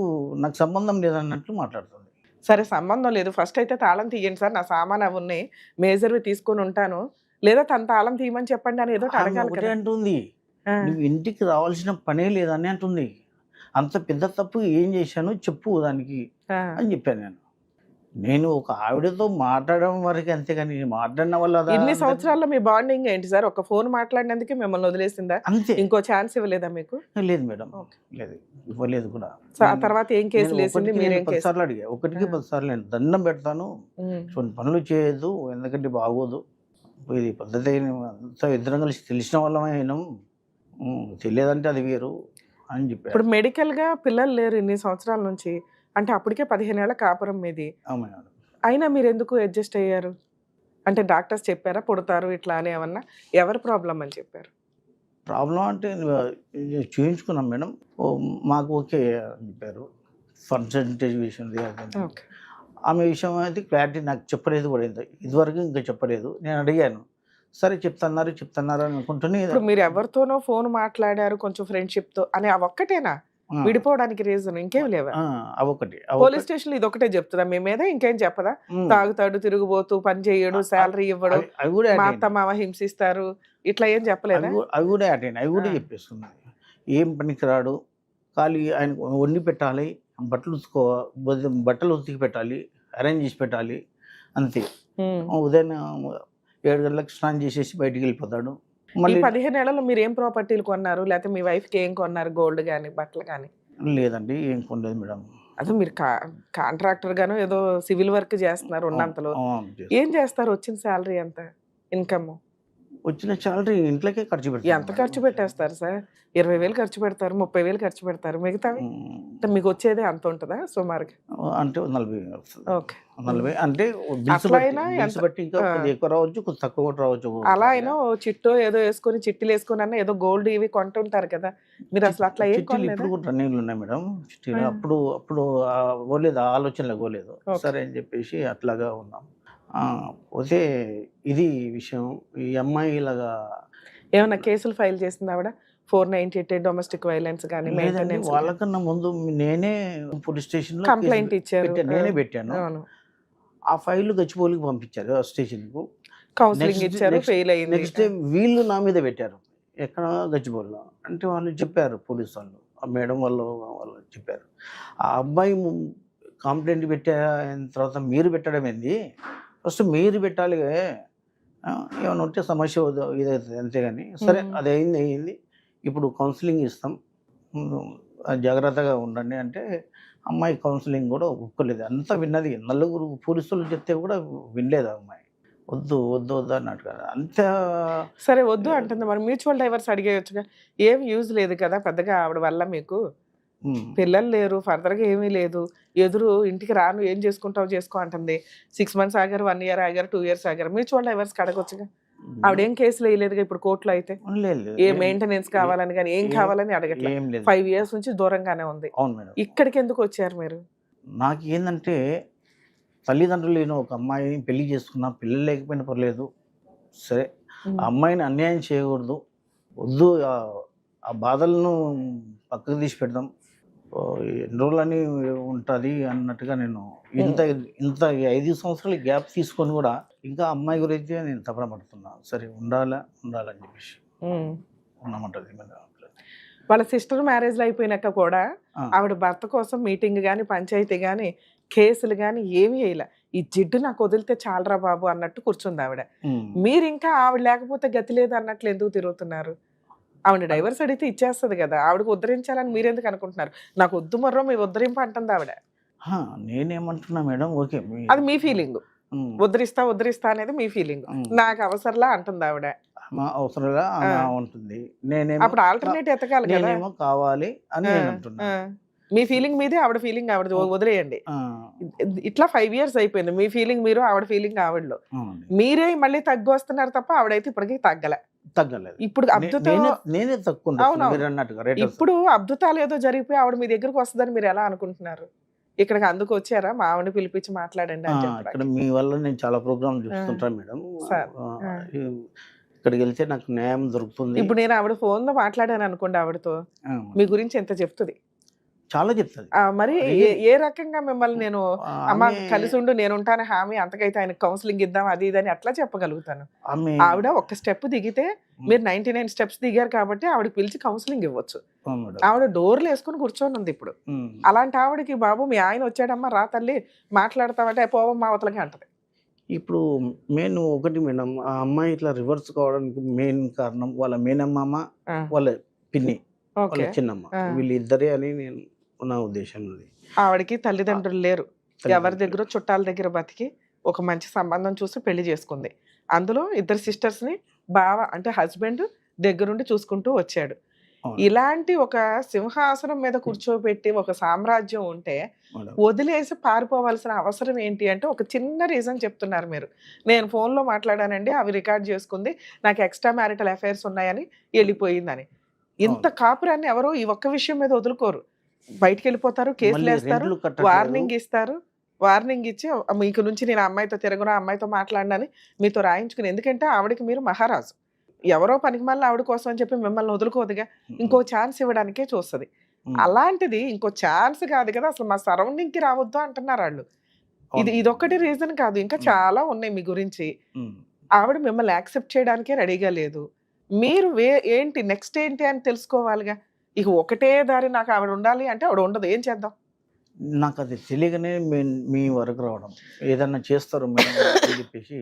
నాకు సంబంధం లేదన్నట్లు మాట్లాడుతుంది. సరే సంబంధం లేదు, ఫస్ట్ అయితే తాళం తీయండి సార్, నా సామాన్ అవి ఉన్నాయి, మేజర్వి తీసుకొని ఉంటాను, లేదా తన తాళం తీయమని చెప్పండి అని ఏదో ఆమె అడగాలి ఒకటే కదా. అంటుంది, ఆ. నువ్వు ఇంటికి రావాల్సిన పనే లేదని అంటుంది. అంత పెద్ద తప్పు ఏం చేశాను చెప్పు దానికి ఆ. అని చెప్పాను నేను. నేను ఒక ఆవిడతో మాట్లాడడం వరకు అంతేగాని నేను మాట్లాడిన వల్ల ఇన్ని సంవత్సరాల్లో మీ బాండింగ్ ఏంటి సార్? ఒక ఫోన్ మాట్లాడినందుకే మిమ్మల్ని వదిలేసిందా? అంతే. ఇంకో ఛాన్స్ ఇవ్వలేదా మీకు? లేదు మేడం, ఓకే. లేదు, ఇవ్వలేదు కూడా. సో ఆ తర్వాత ఏం కేసులు వేసింది? మీరేం 10 కేసు? సార్లు అడిగా, ఒకటికి 10 సార్లు నేను దండం పెడతాను, కొన్ని పనులు చేయొద్దు, ఎందుకంటే బాగోదు, ఇది పద్ధతి అంతా ఇద్దరం కలిసి తెలిసిన వాళ్ళమే అయినాం, తెలియదంటే అది వేరు అని చెప్పారు. ఇప్పుడు మెడికల్ గా పిల్లలు లేరు ఇన్ని సంవత్సరాల నుంచి, అంటే అప్పటికే 15 ఏళ్ల కాపురం మీది, అవును మేడం. అయినా మీరు ఎందుకు అడ్జస్ట్ అయ్యారు? అంటే డాక్టర్స్ చెప్పారా పుడతారు ఇట్లా అని ఏమన్నా? ఎవరి ప్రాబ్లం అని చెప్పారు? ప్రాబ్లం అంటే ఇది చూయించుకున్నాం మేడం, మాకు ఓకే అని చెప్పారు. పర్సంటేజ్ విషయం ఓకే. ఆమె విషయం అయితే క్లారిటీ నాకు చెప్పలేదు కూడా, ఇదివరకు ఇంకా చెప్పలేదు. నేను అడిగాను, సరే చెప్తున్నారు అని అనుకుంటూనే ఇప్పుడు మీరు ఎవరితోనో ఫోన్ మాట్లాడారు కొంచెం ఫ్రెండ్షిప్ తో అని, ఆ ఒక్కటేనా విడిపోవడానికి రీజన్? ఇంకేం లేవా? అవొకటి పోలీస్ స్టేషన్ లో ఇది ఒకటే చెప్తుందా మీ మీద? ఇంకేం చెప్పదా? తాగుతాడు, తిరుగుబోతూ, పని చేయడు, శాలరీ ఇవ్వడు, అవి కూడా మా అత్త మామ హింసిస్తారు, ఇట్లా ఏం చెప్పలేదా? అవి కూడా అటెండ్, అవి కూడా చెప్పేస్తుంది. ఏం పనికిరాడు, ఖాళీ ఆయన వండి పెట్టాలి, బట్టలు ఉతికి పెట్టాలి, అరేంజ్ చేసి పెట్టాలి, అంతే. ఉదయం 7 గంటలకు స్నానం చేసేసి బయటికి వెళ్ళిపోతాడు. ఈ మళ్ళీ 15 ఏళ్లలో మీరు ఏం ప్రాపర్టీలు కొన్నారు, లేకపోతే మీ వైఫ్ కి ఏం కొన్నారు? గోల్డ్ గానీ బట్టలు గానీ? లేదండి, ఏం కొనలేదు మేడం. అదే మీరు కాంట్రాక్టర్ గాను ఏదో సివిల్ వర్క్ చేస్తున్నారు ఉన్నంతలో. ఏం చేస్తారు? వచ్చిన శాలరీ ఎంత, ఇన్కమ్? వచ్చిన శాలరీ ఇంట్లోకే ఖర్చు పెడతారు. ఎంత ఖర్చు పెట్టేస్తారు సార్? 20,000 ఖర్చు పెడతారు, 30,000 ఖర్చు పెడతారు, మిగతావి అంటే మీకు వచ్చేది అంత ఉంటుందా సుమారుగా? అంటే 40 వస్తుంది. ఓకే. 40 అంటే అట్లా అయినా బిల్స్ బట్టి ఇంకా కొద్దిగా ఎక్కువ రావచ్చు, కొద్ది తక్కువ కూడా రావచ్చు. అలా అయినా ఓ చిట్టో ఏదో వేసుకొని, చిట్టీలు వేసుకొని అన్న ఏదో గోల్డ్ ఇవి కొంటుంటారు కదా, మీరు అసలు అట్లా ఏం చిట్టీలు ఇప్పుడు కూడా రన్నింగ్లు ఉన్నాయి మేడం. చిట్టీలు అప్పుడు పోలేదు, ఆలోచనలో పోలేదు. సరే అని చెప్పేసి అట్లాగా ఉన్నాం. పోతే ఇది విషయం. ఈ అమ్మాయి ఇలాగా ఏమైనా కేసులు ఫైల్ చేసింది ఆవిడ? 498 డొమెస్టిక్ వైలెన్స్ కానీ మెయింటెనెన్స్? వాళ్ళకన్నా ముందు నేనే పోలీస్ స్టేషన్ లో కంప్లైంట్ ఇచ్చారు, నేనే పెట్టాను. అవును. ఆ ఫైల్ గచ్చిబౌలికి పంపించారు స్టేషన్ కు. కౌన్సిలింగ్ ఇచ్చారు, ఫెయిల్ అయింది. నెక్స్ట్ డే వీళ్ళు నా మీద పెట్టారు, ఎక్కడ గచ్చిబౌలిలో అంటే వాళ్ళు చెప్పారు, పోలీసు వాళ్ళు, ఆ మేడం వాళ్ళు చెప్పారు, ఆ అబ్బాయి కంప్లైంట్ పెట్టిన తర్వాత మీరు పెట్టడం ఏంది, ఫస్ట్ మీరు పెట్టాలి, ఏమైనా ఉంటే సమస్య ఇదవుతుంది అంతేగాని. సరే అది అయింది, ఇప్పుడు కౌన్సిలింగ్ ఇస్తాం, జాగ్రత్తగా ఉండండి అంటే అమ్మాయి కౌన్సిలింగ్ కూడా ఒప్పుకోలేదు. అంతా విన్నది, 4 పోలీసులు చెప్తే కూడా వినలేదు అమ్మాయి. వద్దు అన్నట్టు కదా, అంత. సరే వద్దు అంటుంది, మరి మ్యూచువల్ డైవర్స్ అడిగేయచ్చుగా. ఏం యూజ్ లేదు కదా పెద్దగా ఆవిడ వల్ల, మీకు పిల్లలు లేరు, ఫర్దర్గా ఏమీ లేదు, ఎదురు ఇంటికి రాను, ఏం చేసుకుంటావు చేసుకో అంటుంది. 6 months ఆగారు, 1 year ఆగారు, 2 years ఆగారు, మ్యూచువల్ డైవర్స్ అడగొచ్చుగా. ఆవిడేం కేసులు వేయలేదుగా ఇప్పుడు కోర్టులో అయితే. ఏ మెయింటెనెన్స్ కావాలని కానీ ఏం కావాలని అడగట్లేదు. 5 years నుంచి దూరంగానే ఉంది. ఇక్కడికి ఎందుకు వచ్చారు మీరు? నాకు ఏంటంటే తల్లిదండ్రులు లేని ఒక అమ్మాయిని పెళ్లి చేసుకున్నా, పిల్లలు లేకపోయినా పర్లేదు, సరే ఆ అమ్మాయిని అన్యాయం చేయకూడదు, వద్దు, ఆ బాధలను పక్కకు తీసి పెడదాం, ఎన్ని రోజులని ఉంటుంది అన్నట్టుగా నేను ఇంత 5 సంవత్సరాలు గ్యాప్ తీసుకొని కూడా ఇంకా అమ్మాయి గురించి నేను తపన పడుతున్నా. సరే ఉండాలని చెప్పేసి ఉన్నామంటది. వాళ్ళ సిస్టర్ మ్యారేజ్లు అయిపోయినాక కూడా ఆవిడ భర్త కోసం మీటింగ్ కానీ, పంచాయతీ కానీ, కేసులు కానీ ఏమీ వేయలే. ఈ జిడ్డు నాకు వదిలితే చాలరా బాబు అన్నట్టు కూర్చుంది ఆవిడ. మీరు ఇంకా ఆవిడ లేకపోతే గతి లేదు అన్నట్లు ఎందుకు తిరుగుతున్నారు? ఆవిడ డైవర్స్ అడిగితే ఇచ్చేస్తుంది కదా, ఆవిడకి ఉద్ధరించాలని మీరెందుకు అనుకుంటున్నారు? నాకు వద్దు మర్రో మీ ఉద్ధరింపు అంటుంది ఆవిడ. నేనేమంటున్నా మేడం, ఓకే అది మీ ఫీలింగ్, ఉద్ధరిస్తా ఉద్ధరిస్తా అనేది మీ ఫీలింగ్. నాకు అవసరంలా అంటుంది ఆవిడ. అవసరంగా ఉంటుంది. అప్పుడు ఆల్టర్నేట్ ఎతకాలి కదా. నేనేమో కావాలి అని నేను అంటున్నా. మీ ఫీలింగ్ మీదే, ఆవిడ ఫీలింగ్ ఆవిడ, వదిలేయండి. ఇట్లా 5 years అయిపోయింది. మీ ఫీలింగ్ మీరు, ఆవిడ ఫీలింగ్ ఆవిడలో. మీరే మళ్ళీ తగ్గు వస్తున్నారు తప్ప ఆవిడైతే ఇప్పటికీ తగ్గలేదు. ఇప్పుడు నేనే తక్కువ. ఇప్పుడు అద్భుతాలు ఏదో జరిగిపోయి ఆవిడ మీ దగ్గరకు వస్తుందని మీరు ఎలా అనుకుంటున్నారు? ఇక్కడికి అందుకు వచ్చారా? మా ఆవిడని పిలిపించి మాట్లాడండి అని చెప్పారు. ఇక్కడ మీ వల్ల నేను చాలా ప్రోగ్రామ్ చూస్తుంటాను మేడం. ఇక్కడికి వెళ్తే నాకు న్యాయం దొరుకుతుంది. ఇప్పుడు నేను ఆవిడ ఫోన్ లో మాట్లాడాను అనుకోండి, ఆవిడతో మీ గురించి ఎంత చెప్తుంది, చాలా చెప్తుంది. మరి ఏ రకంగా మిమ్మల్ని నేను అమ్మ కలిసి ఉండు నేను ఉంటాను హామీ, అంతకైతే ఆయన కౌన్సిలింగ్ ఇద్దాం అది ఇది అని అట్లా చెప్పగలుగుతాను. ఆవిడ ఒక్క స్టెప్ దిగితే మీరు 99 steps దిగారు కాబట్టి ఆవిడ పిలిచి కౌన్సిలింగ్ ఇవ్వచ్చు. ఆవిడ డోర్లు వేసుకుని కూర్చొని ఉంది ఇప్పుడు. అలాంటి ఆవిడకి బాబు మీ ఆయన వచ్చాడమ్మా రా తల్లి మాట్లాడతామంటే పోవమ్మా అవతలకి అంటది. ఇప్పుడు మెయిన్ ఒకటి మేడం, ఆ అమ్మాయి ఇట్లా రివర్స్ కావడానికి మెయిన్ కారణం వాళ్ళ మేనమ్మ, వాళ్ళ పిన్ని, వాళ్ళ చిన్నమ్మ, వీళ్ళిద్దరే అని నేను నా ఉద్దేశం. ఆవిడకి తల్లిదండ్రులు లేరు, ఎవరి దగ్గర చుట్టాల దగ్గర బతికి ఒక మంచి సంబంధం చూసి పెళ్లి చేసుకుంది. అందులో 2 sisters ని బావ అంటే హస్బెండ్ దగ్గరుండి చూసుకుంటూ వచ్చాడు. ఇలాంటి ఒక సింహాసనం మీద కూర్చోబెట్టి ఒక సామ్రాజ్యం ఉంటే వదిలేసి పారిపోవాల్సిన అవసరం ఏంటి అంటే ఒక చిన్న రీజన్ చెప్తున్నారు మీరు. నేను ఫోన్లో మాట్లాడానండి, అవి రికార్డ్ చేసుకుంది, నాకు ఎక్స్ట్రా మ్యారిటల్ అఫైర్స్ ఉన్నాయని వెళ్ళిపోయిందని. ఇంత కాపురాన్ని ఎవరో ఈ ఒక్క విషయం మీద వదులుకోరు. బయటికి వెళ్ళిపోతారు, కేసులు వేస్తారు, వార్నింగ్ ఇస్తారు. వార్నింగ్ ఇచ్చి మీకు నుంచి నేను అమ్మాయితో తిరగను, అమ్మాయితో మాట్లాడినని మీతో రాయించుకుని. ఎందుకంటే ఆవిడకి మీరు మహారాజు. ఎవరో పనికి మళ్ళీ ఆవిడ కోసం అని చెప్పి మిమ్మల్ని వదులుకోదుగా, ఇంకో ఛాన్స్ ఇవ్వడానికే చూస్తుంది. అలాంటిది ఇంకో ఛాన్స్ కాదు కదా, అసలు మా సరౌండింగ్ కి రావద్దు అంటున్నారు వాళ్ళు. ఇదొక్కటి రీజన్ కాదు, ఇంకా చాలా ఉన్నాయి మీ గురించి. ఆవిడ మిమ్మల్ని యాక్సెప్ట్ చేయడానికే రెడీగా లేదు. మీరు ఏంటి నెక్స్ట్ ఏంటి అని తెలుసుకోవాలిగా. ఇక ఒకటే దారి నాకు ఆవిడ ఉండాలి అంటే ఆవిడ ఉండదు, ఏం చేద్దాం? నాకు అది తెలియగానే మీ వరకు రావడం, ఏదన్నా చేస్తారు మేడం అని చెప్పేసి.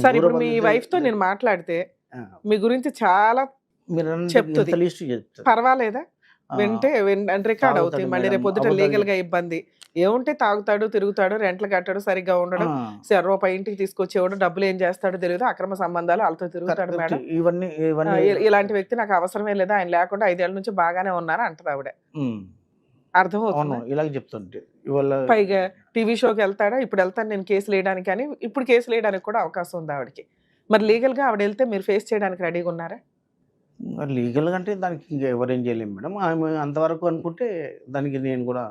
సరే ఇప్పుడు మీ వైఫ్ తో నేను మాట్లాడితే మీ గురించి చాలా చెప్తుంది, పర్వాలేదా? వింటే రికార్డ్ అవుతాయి, మళ్ళీ రేపు పొద్దుట లీగల్ గా ఇబ్బంది ఏముంటే తాగుతాడు, తిరుగుతాడు, రెంట్లు కట్టాడు, సరిగ్గా ఉండడం, రూపాయి ఇంటికి తీసుకొచ్చేవాడు, డబ్బులు ఏం చేస్తాడో తెలియదు, అక్రమ సంబంధాలు వాళ్ళతో తిరుగుతాడు మేడం. ఇలాంటి వ్యక్తి నాకు అవసరమే లేదా, ఆయన లేకుండా 5 ఏళ్ల నుంచి బాగానే ఉన్నారు అంటది ఆవిడ. అర్థమవుతుంది ఇలాగ చెప్తుంటే. పైగా టీవీ షోకి వెళ్తాడా, ఇప్పుడు వెళ్తాను నేను కేసులు వేయడానికి అని. ఇప్పుడు కేసులు వేయడానికి కూడా అవకాశం ఉంది ఆవిడకి. మరి లీగల్ గా ఆవిడ వెళ్తే మీరు ఫేస్ చేయడానికి రెడీగా ఉన్నారా? లీగల్ గా అంటే దానికి ఇంకా ఎవరేం చేయలేము మేడం. ఆమె అంతవరకు అనుకుంటే దానికి నేను కూడా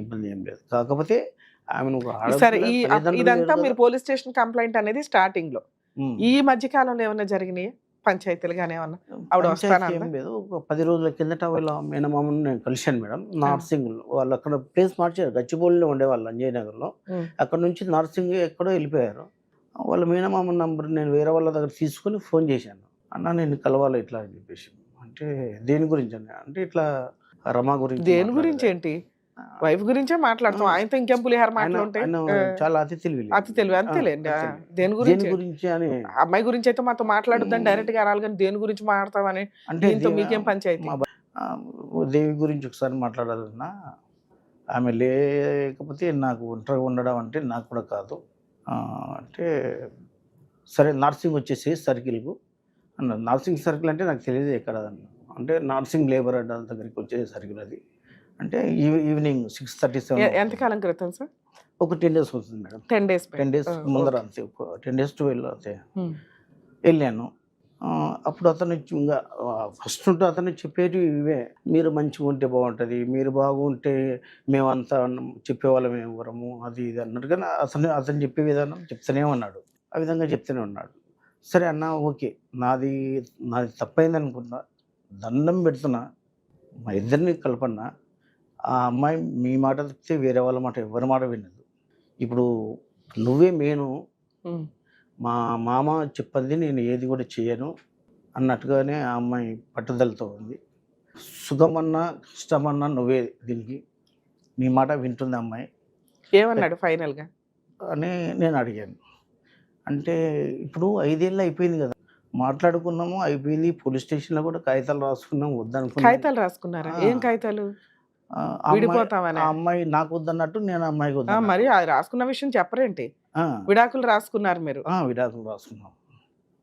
ఇబ్బంది ఏం లేదు. కాకపోతే ఆమెను సరే, ఇదంతా మీరు పోలీస్ స్టేషన్ కంప్లైంట్ అనేది స్టార్టింగ్ లో, ఈ మధ్య కాలంలో ఏమన్నా జరిగినాయి పంచాయతీలు గానీ ఏమన్నా? ఆవిడ ఏం లేదు, ఒక 10 రోజుల కిందట వాళ్ళ మేనమామను నేను కలిశాను మేడం. నార్సింగ్ వాళ్ళు అక్కడ ప్లేస్ మార్చారు, గచ్చిబౌలిలో ఉండేవాళ్ళు అంజయ్ నగర్ లో. అక్కడ నుంచి నార్సింగ్ ఎక్కడో వెళ్ళిపోయారు. వాళ్ళ మేనమామ నంబర్ నేను వేరే వాళ్ళ దగ్గర తీసుకుని ఫోన్ చేశాను, అన్న నేను కలవాలి ఇట్లా అని చెప్పేసి. అంటే దేని గురించి అన్న అంటే ఇట్లా రమా గురించి. దేని గురించి ఏంటి? వైఫ్ గురించే మాట్లాడతాం, ఆయనతో ఇంకేం పులిహార మాట్లాడుంటే. చాలా అతి తెలివి అంతేలేండి. దేని గురించి అని అమ్మాయి గురించి అయితే మాతో మాట్లాడుద్దని డైరెక్ట్ గా అనాలి, కానీ దేని గురించి మాట్లాడతామని అంటే మీకేం పంచాయతీ? దేవి గురించి ఒకసారి మాట్లాడాలన్నా, ఆమె లేకపోతే నాకు ఒంటరిగా ఉండడం అంటే నాకు కూడా కాదు. అంటే సరే నార్సింగ్ వచ్చేసి సర్కిల్కు అన్నారు. నార్సింగ్ సర్కిల్ అంటే నాకు తెలియదు ఎక్కడ అంటే నార్సింగ్ లేబర్ అడ్డ దగ్గరికి వచ్చే సర్కిల్ అది. అంటే ఈవినింగ్ 6:37. ఎంతకాలం క్రితం సార్? ఒక 10 days అవుతుంది మేడం. 10 days ముందర అంతే, 10 days to అంతే వెళ్ళాను. అప్పుడు అతను ఇంకా ఫస్ట్ ఉంటే అతను చెప్పేవి ఇవే, మీరు మంచిగా ఉంటే బాగుంటుంది, మీరు బాగుంటే మేమంతా చెప్పేవాళ్ళం ఎవరము అది ఇది అన్నాడు. కానీ అతను చెప్పే విధానం చెప్తూనే ఉన్నాడు, ఆ విధంగా చెప్తూనే ఉన్నాడు. సరే అన్న ఓకే, నాది తప్పైంది అనుకున్నా, దండం పెడుతున్నా, మా ఇద్దరిని కలపన్నా. ఆ అమ్మాయి మీ మాట తప్పితే వేరే వాళ్ళ మాట ఎవరి మాట వినదు. ఇప్పుడు నువ్వే మేను, మా మామ చెప్పింది నేను ఏది కూడా చేయను అన్నట్టుగానే ఆ అమ్మాయి పట్టుదలతో ఉంది. సుఖమన్నా కష్టమన్నా నువ్వే దీనికి, నీ మాట వింటుంది అమ్మాయి. ఏమన్నాడు ఫైనల్గా అని నేను అడిగాను. అంటే ఇప్పుడు 5 ఏళ్ళు అయిపోయింది కదా, మాట్లాడుకున్నాము, అయిపోయింది. పోలీస్ స్టేషన్‌లో కూడా కాగితాలు రాసుకున్నాం, వద్దనుకున్నాం. కాగితాలు రాసుకున్నారా? ఏం కాగితాలు? ఆ అమ్మాయి విడిపోతామనే? ఆ అమ్మాయి నాకు వద్దన్నట్టు, నేను ఆ అమ్మాయికి మరి వద్దన్నట్టు. అది రాసుకున్న విషయం చెప్పరేంటి? ఆ! విడాకులు రాసుకున్నారు మీరు. విడాకులు రాసుకున్నాం.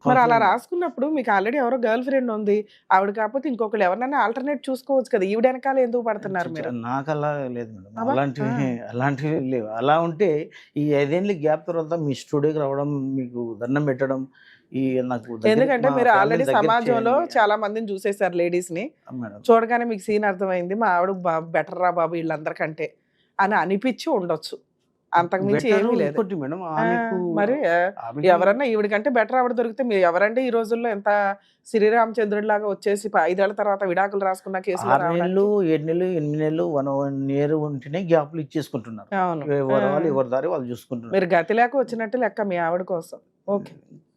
మరి అలా కాన్ఫిడెంట్. రాసుకున్నప్పుడు మీకు ఆల్రెడీ ఎవరో గర్ల్ ఫ్రెండ్ ఉంది. ఆవిడ కాకపోతే ఇంకొకళ్ళు ఎవరినైనా ఆల్టర్‌నేట్ చూసుకోవచ్చు కదా! ఈవిడ వెనకాల ఎందుకు పడుతున్నారు మీరు? నాకలా లేదు మేడం. అబ్బా! అలాంటివి లేవు. అలా ఉంటే ఈ 5 ఏళ్ల గ్యాప్ తర్వాత మీ స్టూడియోకి రావడం, మీకు దండం పెట్టడం, ఈ నాకు ఎందుకంటే మా మీరు ఫ్యామిలీని ఆల్రెడీ దగ్గర సమాజంలో చేయండి. చాలా మందిని చూసేసారు లేడీస్‌ని. మేడం. చూడగానే మీకు సీన్ అర్థమైంది. మా ఆవిడ బెటర్ రా బాబు వీళ్ళందరికంటే అని అనిపిచ్చి ఉండొచ్చు. అంతకు మించి బెటరు ఏమీ లేదు. ఇంకోటి మేడం, ఆ! మరి ఆమెకి ఎవరన్నా ఈవిడకంటే బెటర్ ఆవిడ దొరికితే మీరు ఎవరండి ఈ రోజుల్లో ఎంత శ్రీరామచంద్రుడిలాగా వచ్చేసి 5 ఏళ్ల తర్వాత విడాకులు రాసుకున్న కేసులో 6 నెలలు, రావడానికి? 7 నెలలు, 8 నెలలు, 1 ఇయర్ ఉంటేనే గ్యాప్‌లు ఇచ్చేసుకుంటున్నారు. అవును. ఎవరి వాళ్ళు ఎవరి దారి వాళ్ళు చూసుకుంటున్నారు. మీరు గతి లేక వచ్చినట్టు లెక్క మీ ఆవిడ కోసం. ఓకే.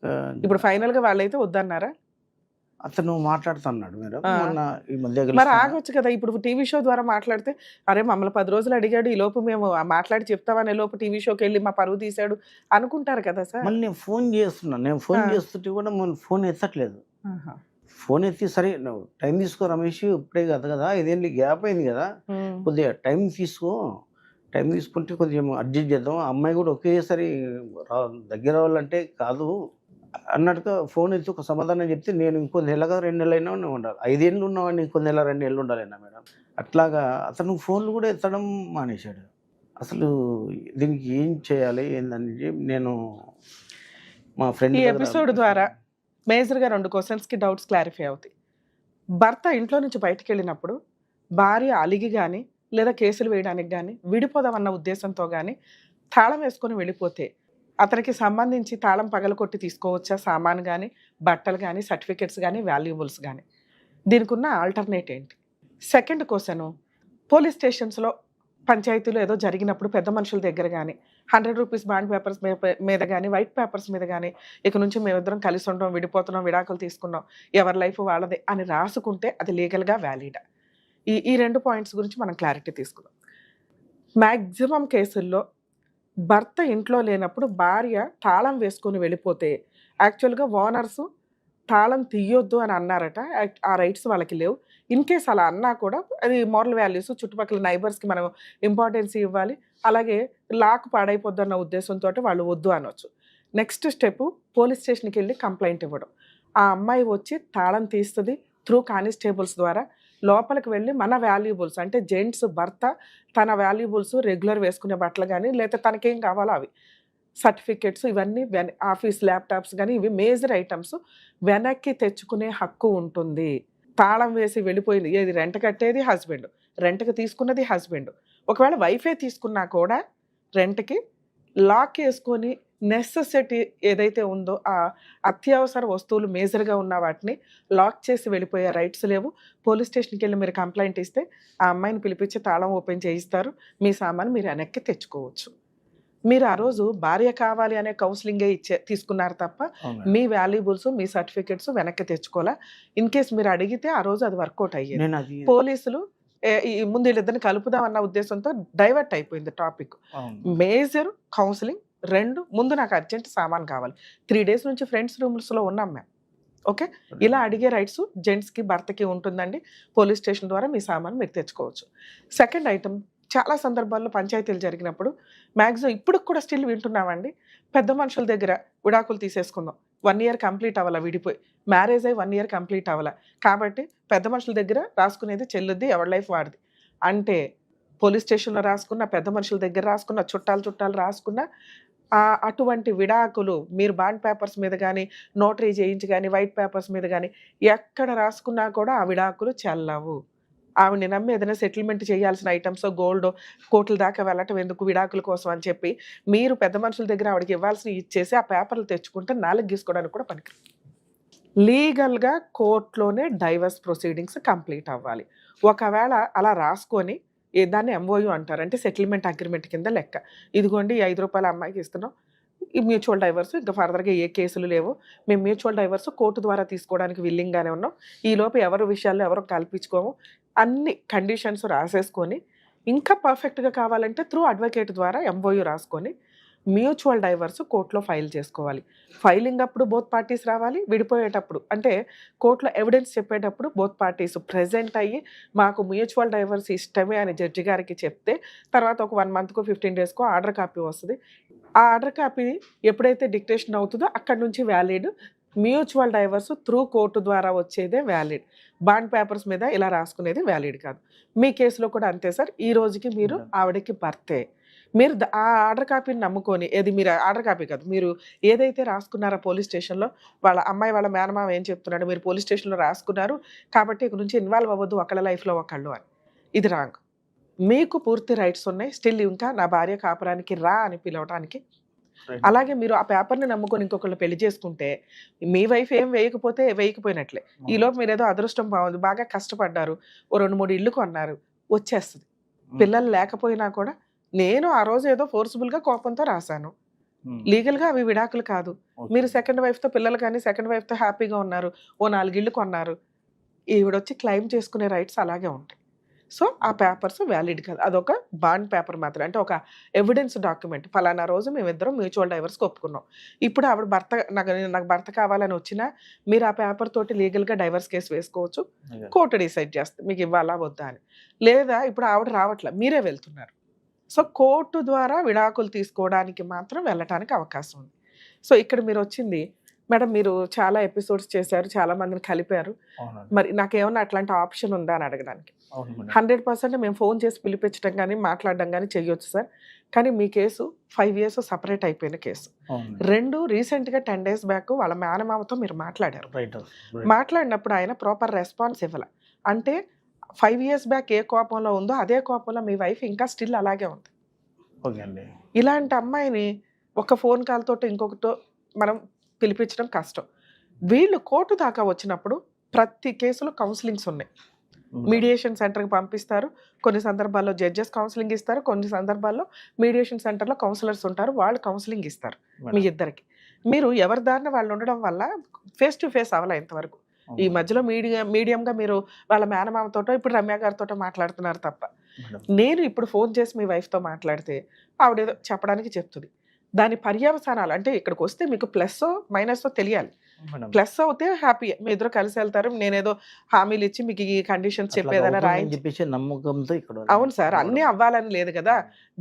ఆహ్, ఇప్పుడు ఫైనల్‌గా వాళ్ళైతే వద్దన్నారా? అతను మాట్లాడుతున్నాడు మేడం. ఆ! మొన్న ఈ మధ్య మరి కలుస్తున్నా. ఆగొచ్చు కదా! ఇప్పుడు టీవీ షో ద్వారా మాట్లాడితే, అరే మమ్మల్ని 10 రోజులు అడిగాడు. ఈలోపు మేము మాట్లాడి చెప్తామనే లోపు టీవీ షోకెళ్ళి మా పరువు తీశాడు అనుకుంటారు కదా సార్. మళ్ళీ నేను ఫోన్ చేస్తున్నాను. నేను ఫోన్ ఆ! చేస్తుంటే కూడా మళ్ళీ ఫోన్ ఎత్తట్లేదు. ఆహా! ఫోన్ ఎత్తి, సరే నువ్వు టైం తీసుకో రమేష్, ఇప్పుడే కాదు కదా, 5 ఏళ్ళు గ్యాప్ అయింది కదా, హ్మ్. కొద్దిగా టైం తీసుకో. టైం తీసుకుంటే కొంచెం అడ్జస్ట్ చేద్దాం. ఆ అమ్మాయి కూడా ఒకేసారి రా దగ్గర అవ్వాలంటే కాదు అన్నట్టుగా ఫోన్ ఎత్తి ఒక సమాధానం చెప్తే, నేను ఇంకో నెలగా 2 నెలలైనా ఉండాలి. 5 ఏళ్ళు ఉన్నవాడిని ఇంకో నెల 2 నెలలు ఉండాలన్నా మేడం. అట్లాగా అతను ఫోన్లు కూడా ఎత్తడం మానేశాడు. అసలు దీనికి ఏం చేయాలి ఏందని నేను మా ఫ్రెండ్ ఈ దగ్గర ఎపిసోడ్ ద్వారా మేజర్‌గా 2 క్వెషన్స్‌కి డౌట్స్ క్లారిఫై అవుతాయి. భర్త ఇంట్లో నుంచి బయటికెళ్ళినప్పుడు భార్య అలిగి గాని, లేదా కేసులు వేయడానికి గాని, విడిపోదామన్న ఉద్దేశంతో గాని తాళం వేసుకొని వెళ్ళిపోతే, అతనికి సంబంధించి తాళం పగలగొట్టి తీసుకోవచ్చా సామాను గాని, బట్టలు గాని, సర్టిఫికేట్స్ గాని, వాల్యుబుల్స్ గాని? దీనికున్న ఆల్టర్‌నేట్ ఏంటి? సెకండ్ క్వెషను, పోలీస్ స్టేషన్స్‌లో పంచాయతీలో ఏదో జరిగినప్పుడు పెద్ద మనుషుల దగ్గర గాని, ₹100 బాండ్ పేపర్స్ మీద గాని, వైట్ పేపర్స్ మీద గాని, ఇక నుంచి మేమిద్దరం కలిసి ఉండం, విడిపోతున్నాం, విడాకులు తీసుకున్నాం, ఎవరి లైఫ్ వాళ్ళదే అని రాసుకుంటే అది లీగల్‌గా వ్యాలిడా? ఈ 2 పాయింట్స్ గురించి మనం క్లారిటీ తీసుకుందాం. మాక్సిమం కేసుల్లో భర్త ఇంట్లో లేనప్పుడు భార్య తాళం వేసుకొని వెళ్ళిపోతే, యాక్చువల్‌గా ఓనర్సు తాళం తీయొద్దు అని అన్నారట. ఆ రైట్స్ వాళ్ళకి లేవు. ఇన్ కేస్ అలా అన్నా కూడా అది మోరల్ వాల్యూస్, చుట్టుపక్కల నైబర్స్‌కి మనం ఇంపార్టెన్స్ ఇవ్వాలి. అలాగే లాక్ పాడైపోద్దన్న ఉద్దేశంతోటి వాళ్ళు వద్దు అనొచ్చు. నెక్స్ట్ స్టెప్ పోలీస్ స్టేషన్‌కెళ్ళి కంప్లెయింట్ ఇవ్వడం. ఆ అమ్మాయి వచ్చి తాళం తీస్తది. త్రూ కానిస్టేబుల్స్ ద్వారా లోపలికి వెళ్ళి మన వాల్యుబుల్స్ అంటే జెంట్స్ భర్త తన వాల్యుబుల్స్ రెగ్యులర్ వేసుకునే బట్టలు గాని, లేతే తనకేం కావాలో అవి. సర్టిఫికేట్స్ ఇవన్నీ ఆఫీస్ ల్యాప్‌టాప్స్ గాని, ఇవి మేజర్ ఐటెమ్స్ వెనక్కి తెచ్చుకునే హక్కు ఉంటుంది. తాళం వేసి వెళ్ళిపోయింది. ఏది రెంట్ కట్టేది హస్బెండ్. రెంట్‌కి తీసుకున్నది హస్బెండ్. ఒకవేళ వైఫే తీసుకున్నా కూడా రెంట్‌కి లాక్ యేసుకొని నెసెసిటీ ఏదైతే ఉందో ఆ అత్యవసర వస్తువులు మేజర్‌గా ఉన్న వాటిని లాక్ చేసి వెళ్ళిపోయే రైట్స్ లేవు. పోలీస్ స్టేషన్‌కెళ్ళి మీరు కంప్లెయింట్ ఇస్తే ఆ అమ్మాయిని పిలిపించి తాళం ఓపెన్ చేయిస్తారు. మీ సామాను మీరు వెనక్కి తెచ్చుకోవచ్చు. మీరు ఆ రోజు భార్య కావాలి అనే కౌన్సెలింగే తీసుకున్నారు తప్ప, అవును. మీ వాల్యుబుల్స్, మీ సర్టిఫికేట్స్ వెనక్కి తెచ్చుకోలా. ఇన్ కేస్ మీరు అడిగితే ఆ రోజు అది వర్కౌట్ అయ్యేది. నేను అది పోలీసులు ఈ ముందు వీళ్ళిద్దరిని కలుపుదాం అన్న ఉద్దేశంతో డైవర్ట్ అయిపోయింది టాపిక్. అవును. మేజర్ కౌన్సెలింగ్ 2 ముందు నాకు అర్జెంట్ సామాను కావాలి. 3 డేస్ నుంచి ఫ్రెండ్స్ రూమ్స్‌లో ఉన్నాం మేము. ఓకే. ఇలా అడిగే రైట్స్ జెంట్స్‌కి, భర్తకి ఉంటుందండి. పోలీస్ స్టేషన్ ద్వారా మీ సామాను మీరు తెచ్చుకోవచ్చు. సెకండ్ ఐటెమ్, చాలా సందర్భాల్లో పంచాయతీలు జరిగినప్పుడు మాక్సిమం ఇప్పటికి కూడా స్టిల్ వింటున్నామండి. పెద్ద మనుషుల దగ్గర విడాకులు తీసేసుకుందాం. 1 ఇయర్ కంప్లీట్ అవ్వాల విడిపోయి. మ్యారేజ్ అయ్యి 1 ఇయర్ కంప్లీట్ అవ్వాల. కాబట్టి పెద్ద మనుషుల దగ్గర రాసుకునేది చెల్లుద్ది, ఎవరి లైఫ్ వాడిది. అంటే పోలీస్ స్టేషన్‌లో రాసుకున్న, పెద్ద మనుషుల దగ్గర రాసుకున్న, చుట్టాలు రాసుకున్న అటువంటి విడాకులు మీరు బాండ్ పేపర్స్ మీద గాని, నోటరీ చేయించి గాని, వైట్ పేపర్స్ మీద గాని ఎక్కడ రాసుకున్నా కూడా ఆ విడాకులు చెల్లవు. ఆవిడని నమ్మి ఏదైనా సెటిల్మెంట్ చేయాల్సిన ఐటెమ్సో, గోల్డో కోర్టుల దాకా వెళ్ళటం ఎందుకు విడాకుల కోసం అని చెప్పి, మీరు పెద్ద మనుషుల దగ్గర ఆవిడకి ఇవ్వాల్సినవి ఇచ్చేసి ఆ పేపర్లు తెచ్చుకుంటే నాలుగు గీసుకోవడానికి కూడా పనికిరాదు. లీగల్‌గా కోర్ట్‌లోనే డైవర్స్ ప్రొసీడింగ్స్ కంప్లీట్ అవ్వాలి. ఒకవేళ అలా రాసుకొని దాన్ని ఎంఓయూ అంటారు. అంటే సెటిల్మెంట్ అగ్రీమెంట్ కింద లెక్క. ఇదిగోండి ఈ ₹5 అమ్మాయికి ఇస్తున్నాం. ఈ మ్యూచువల్ డైవర్స్ ఇంకా ఫర్దర్‌గా ఏ కేసులు లేవు. మేము మ్యూచువల్ డైవర్స్ కోర్టు ద్వారా తీసుకోవడానికి విల్లింగ్‌గానే ఉన్నాం. ఈలోపు ఎవరి విషయాల్లో ఎవరు కల్పించుకోము. అన్ని కండిషన్స్ రాసేసుకొని, ఇంకా పర్ఫెక్ట్‌గా కావాలంటే త్రూ అడ్వకేట్ ద్వారా ఎంఓయూ రాసుకొని, మ్యూచువల్ డైవర్స్ కోర్టులో ఫైల్ చేసుకోవాలి. ఫైలింగ్ అప్పుడు బోత్ పార్టీస్ రావాలి, విడిపోయేటప్పుడు అంటే కోర్టులో ఎవిడెన్స్ చెప్పేటప్పుడు బోత్ పార్టీస్ ప్రెజెంట్ అయ్యి మాకు మ్యూచువల్ డైవర్స్ ఇష్టమే అని జడ్జి గారికి చెప్తే తర్వాత ఒక 1 మంత్కో 15 డేస్కో ఆర్డర్ కాపీ వస్తుంది. ఆ ఆర్డర్ కాపీ ఎప్పుడైతే డిక్టేషన్ అవుతుందో అక్కడి నుంచి valid. Mutual divorce through court ద్వారా వచ్చేదే వ్యాలిడ్. బాండ్ పేపర్స్ మీద ఇలా రాసుకునేది వ్యాలిడ్ కాదు. మీ కేసులో కూడా అంతే సార్. ఈ రోజుకి మీరు ఆవిడకి భర్తే. మీరు ఆ ఆర్డర్ కాపీని నమ్ముకొని ఏది మీరు ఆర్డర్ కాపీ కాదు, మీరు ఏదైతే రాసుకున్నారో పోలీస్ స్టేషన్లో వాళ్ళ అమ్మాయి వాళ్ళ మేనమామ ఏం చెప్తున్నాడు, మీరు పోలీస్ స్టేషన్లో రాసుకున్నారు కాబట్టి ఇక నుంచి ఇన్వాల్వ్ అవ్వద్దు ఒకళ్ళ లైఫ్లో ఒకళ్ళు అని. ఇది రాంగ్. మీకు పూర్తి రైట్స్ ఉన్నాయి. స్టిల్ ఇంకా నా భార్య కాపురానికి రా అని పిలవడానికి. అలాగే మీరు ఆ పేపర్ని నమ్ముకొని ఇంకొకళ్ళు పెళ్లి చేసుకుంటే మీ వైఫ్ ఏం వేయకపోతే వేయకపోయినట్లే. ఈలోపు మీరు ఏదో అదృష్టం బాగుంది, బాగా కష్టపడ్డారు, ఓ 2-3 ఇళ్ళు కొన్నారు, వచ్చేస్తుంది. పిల్లలు లేకపోయినా కూడా నేను ఆ రోజు ఏదో ఫోర్స్ఫుల్గా కోపంతో రాశాను, లీగల్గా అవి విడాకులు కాదు. మీరు సెకండ్ వైఫ్తో పిల్లలు కానీ సెకండ్ వైఫ్తో హ్యాపీగా ఉన్నారు, ఓ 4 ఇళ్ళు కొన్నారు, ఈవిడొచ్చి క్లెయిమ్ చేసుకునే రైట్స్ అలాగే ఉంటాయి. సో ఆ పేపర్స్ వ్యాలిడ్ కాదు. అదొక బాండ్ పేపర్ మాత్రం, అంటే ఒక ఎవిడెన్స్ డాక్యుమెంట్. ఫలానా రోజు మేమిద్దరం మ్యూచువల్ డైవర్స్కి ఒప్పుకున్నాం. ఇప్పుడు ఆవిడ భర్త నాకు భర్త కావాలని వచ్చినా మీరు ఆ పేపర్ తోటి లీగల్గా డైవర్స్ కేసు వేసుకోవచ్చు. కోర్టు డిసైడ్ చేస్తుంది మీకు ఇవ్వాలా వద్దా అని. లేదా ఇప్పుడు ఆవిడ రావట్లే, మీరే వెళ్తున్నారు. సో కోర్టు ద్వారా విడాకులు తీసుకోవడానికి మాత్రం వెళ్ళటానికి అవకాశం ఉంది. సో ఇక్కడ మీరు వచ్చింది మేడం, మీరు చాలా ఎపిసోడ్స్ చేశారు, చాలా మందిని కలిపారు, మరి నాకేమన్నా అట్లాంటి ఆప్షన్ ఉందా అని అడగడానికి. 100% మేము ఫోన్ చేసి పిలిపించడం కానీ మాట్లాడడం కానీ చెయ్యొచ్చు సార్. కానీ మీ కేసు 5 years సపరేట్ అయిపోయిన కేసు. 2 రీసెంట్గా 10 days బ్యాక్ వాళ్ళ మేనమామతో మీరు మాట్లాడారు. మాట్లాడినప్పుడు ఆయన ప్రాపర్ రెస్పాన్స్ ఇవ్వాలి. అంటే 5 years బ్యాక్ ఏ కోపంలో ఉందో అదే కోపంలో మీ వైఫ్ ఇంకా స్టిల్ అలాగే ఉంది. ఇలాంటి అమ్మాయిని ఒక ఫోన్ కాల్ తోటి ఇంకొకటితో మనం పిలిపించడం కష్టం. వీళ్ళు కోర్టు దాకా వచ్చినప్పుడు ప్రతి కేసులో కౌన్సిలింగ్స్ ఉన్నాయి. మీడియేషన్ సెంటర్కి పంపిస్తారు, కొన్ని సందర్భాల్లో జడ్జెస్ కౌన్సిలింగ్ ఇస్తారు, కొన్ని సందర్భాల్లో మీడియేషన్ సెంటర్లో కౌన్సిలర్స్ ఉంటారు, వాళ్ళు కౌన్సిలింగ్ ఇస్తారు మీ ఇద్దరికి. మీరు ఎవరి దారిన వాళ్ళు ఉండడం వల్ల ఫేస్ టు ఫేస్ అవ్వాలి ఇంతవరకు. ఈ మధ్యలో మీడియంగా మీరు వాళ్ళ మేనమామతోటో ఇప్పుడు రమ్య గారితో మాట్లాడుతున్నారు తప్ప. నేను ఇప్పుడు ఫోన్ చేసి మీ వైఫ్తో మాట్లాడితే ఆవిడేదో చెప్పడానికి చెప్తుంది. దాని పర్యవసానాలు అంటే ఇక్కడికి వస్తే మీకు ప్లస్ మైనస్ తెలియాలి. ప్లస్ అవుతే హ్యాపీ, మీ ఇద్దరు కలిసి వెళ్తారు, నేనేదో హామీలు ఇచ్చి మీకు ఈ కండిషన్స్ చెప్పేదైనా రాయించి నమ్మకంతో ఇక్కడ. అవును సార్, అన్నీ అవ్వాలని లేదు కదా.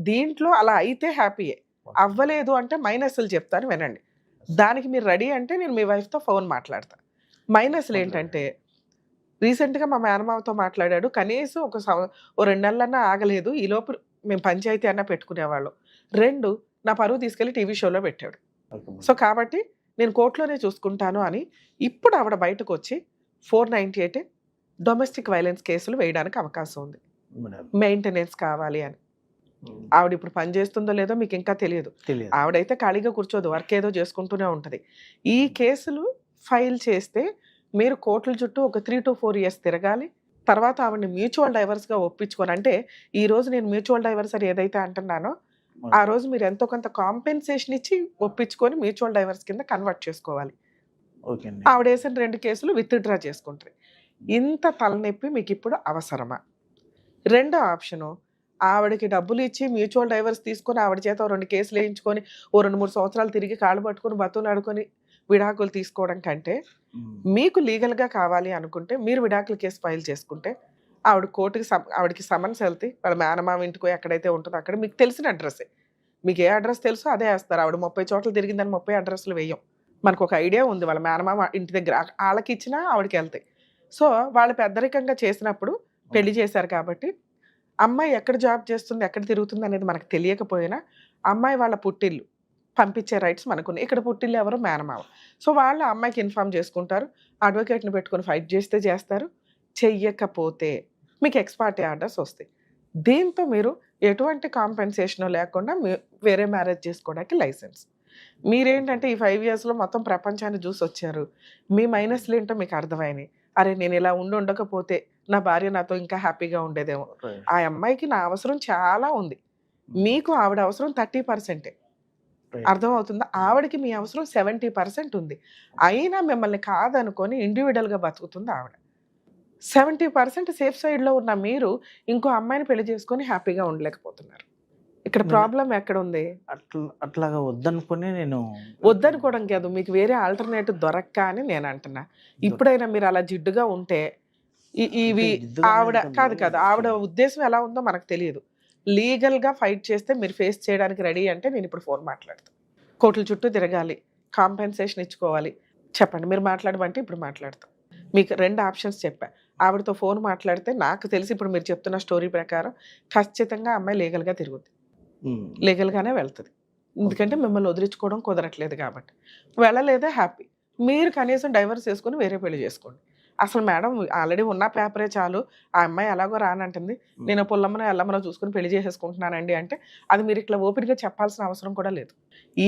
దీంట్లో అలా అయితే హ్యాపీయే, అవ్వలేదు అంటే మైనస్లు చెప్తాను వినండి. దానికి మీరు రెడీ అంటే నేను మీ వైఫ్తో ఫోన్ మాట్లాడతాను. మైనస్లు ఏంటంటే రీసెంట్గా మా మేనమామతో మాట్లాడాడు, కనీసం ఓ 2 నెలలన్నా ఆగలేదు, ఈలోపు మేము పంచాయతీ అన్నా పెట్టుకునేవాళ్ళం. 2 నా పరువు తీసుకెళ్లి టీవీ షోలో పెట్టాడు. సో కాబట్టి నేను కోర్టులోనే చూసుకుంటాను అని ఇప్పుడు ఆవిడ బయటకు వచ్చి 498 డొమెస్టిక్ వైలెన్స్ కేసులు వేయడానికి అవకాశం ఉంది. మెయింటెనెన్స్ కావాలి అని. ఆవిడ ఇప్పుడు పని చేస్తుందో లేదో మీకు ఇంకా తెలియదు. ఆవిడైతే ఖాళీగా కూర్చోదు, వర్క్ ఏదో చేసుకుంటూనే ఉంటుంది. ఈ కేసులు ఫైల్ చేస్తే మీరు కోర్టుల చుట్టూ ఒక 3 to 4 years తిరగాలి. తర్వాత ఆవిడని మ్యూచువల్ డైవర్స్గా ఒప్పించుకొని, అంటే ఈ రోజు నేను మ్యూచువల్ డైవర్స్ అని ఏదైతే అంటున్నానో ఆ రోజు మీరు ఎంతో కొంత కాంపెన్సేషన్ ఇచ్చి ఒప్పించుకొని మ్యూచువల్ డైవర్స్ కింద కన్వర్ట్ చేసుకోవాలి. ఆవిడ వేసిన 2 కేసులు విత్డ్రా చేసుకుంటారు. ఇంత తలనొప్పి మీకు ఇప్పుడు అవసరమా? రెండో ఆప్షను, ఆవిడకి డబ్బులు ఇచ్చి మ్యూచువల్ డైవర్స్ తీసుకొని ఆవిడ చేత 2 కేసులు వేయించుకొని ఓ 2-3 సంవత్సరాలు తిరిగి కాళ్ళు పట్టుకొని బతులాడుకొని విడాకులు తీసుకోవడం కంటే మీకు లీగల్గా కావాలి అనుకుంటే మీరు విడాకుల కేసు ఫైల్ చేసుకుంటే ఆవిడ కోర్టుకి ఆవిడకి సమన్స్ వెళ్తే వాళ్ళ మేనమామ ఇంటికో ఎక్కడైతే ఉంటుందో అక్కడ మీకు తెలిసిన అడ్రస్సే, మీకు ఏ అడ్రస్ తెలుసో అదే వేస్తారు. ఆవిడ 30 చోట్ల తిరిగిందని 30 అడ్రస్లు వేయం. మనకు ఒక ఐడియా ఉంది వాళ్ళ మేనమామ ఇంటి దగ్గర, వాళ్ళకి ఇచ్చినా ఆవిడకి వెళ్తాయి. సో వాళ్ళు పెద్దరికంగా చేసినప్పుడు పెళ్లి చేశారు కాబట్టి అమ్మాయి ఎక్కడ జాబ్ చేస్తుంది, ఎక్కడ తిరుగుతుంది అనేది మనకు తెలియకపోయినా అమ్మాయి వాళ్ళ పుట్టిల్లు పంపించే రైట్స్ మనకున్నాయి. ఇక్కడ పుట్టిల్లు ఎవరు? మేనమామ. సో వాళ్ళు అమ్మాయికి ఇన్ఫార్మ్ చేసుకుంటారు, అడ్వకేట్ని పెట్టుకొని ఫైట్ చేస్తే చేస్తారు, చెయ్యకపోతే మీకు ఎక్స్పార్టీ ఆర్డర్స్ వస్తాయి. దీంతో మీరు ఎటువంటి కాంపెన్సేషన్ లేకుండా వేరే మ్యారేజ్ చేసుకోవడానికి లైసెన్స్. మీరేంటంటే ఈ 5 yearsలో మొత్తం ప్రపంచాన్ని చూసి వచ్చారు, మీ మైనస్లు ఏంటో మీకు అర్థమైనాయి. అరే నేను ఇలా ఉండకపోతే నా భార్య నాతో ఇంకా హ్యాపీగా ఉండేదేమో, ఆ అమ్మాయికి నా అవసరం చాలా ఉంది, మీకు ఆవిడ అవసరం 30%. అర్థమవుతుందా? ఆవిడకి మీ అవసరం 70% ఉంది. అయినా మిమ్మల్ని కాదనుకొని ఇండివిజువల్గా బతుకుతుంది ఆవిడ. 70% సేఫ్ సైడ్లో ఉన్న మీరు ఇంకో అమ్మాయిని పెళ్లి చేసుకొని హ్యాపీగా ఉండలేకపోతున్నారు. ఇక్కడ ప్రాబ్లం ఎక్కడ ఉంది? అట్లాగా వద్దనుకుని నేను వద్దనుకోవడం కాదు, మీకు వేరే ఆల్టర్నేటివ్ దొరక్క అని నేను అంటున్నా. ఇప్పుడైనా మీరు అలా జిడ్డుగా ఉంటే ఇవి ఆవిడ కాదు ఆవిడ ఉద్దేశం ఎలా ఉందో మనకు తెలియదు. లీగల్గా ఫైట్ చేస్తే మీరు ఫేస్ చేయడానికి రెడీ అంటే నేను ఇప్పుడు ఫోన్ మాట్లాడతాను. కోర్టుల చుట్టూ తిరగాలి, కాంపెన్సేషన్ ఇచ్చుకోవాలి. చెప్పండి, మీరు మాట్లాడమంటే ఇప్పుడు మాట్లాడతాం. మీకు 2 ఆప్షన్స్ చెప్పా. ఆవిడతో ఫోన్ మాట్లాడితే నాకు తెలిసి ఇప్పుడు మీరు చెప్తున్న స్టోరీ ప్రకారం ఖచ్చితంగా అమ్మాయి లీగల్గా తిరుగుద్ది, లీగల్గానే వెళ్తుంది. ఎందుకంటే మిమ్మల్ని వదిలించుకోవడం కుదరట్లేదు కాబట్టి. వెళ్ళలేదే హ్యాపీ, మీరు కనీసం డైవర్స్ చేసుకుని వేరే పెళ్లి చేసుకోండి. అసలు మేడం ఆల్రెడీ ఉన్న పేపరే చాలు, ఆ అమ్మాయి ఎలాగో రానంటుంది, నేను పుల్లమ్మను ఎల్లమ్మను చూసుకుని పెళ్లి చేసేసుకుంటున్నానండి అంటే అది మీరు ఇట్లా ఓపెన్గా చెప్పాల్సిన అవసరం కూడా లేదు.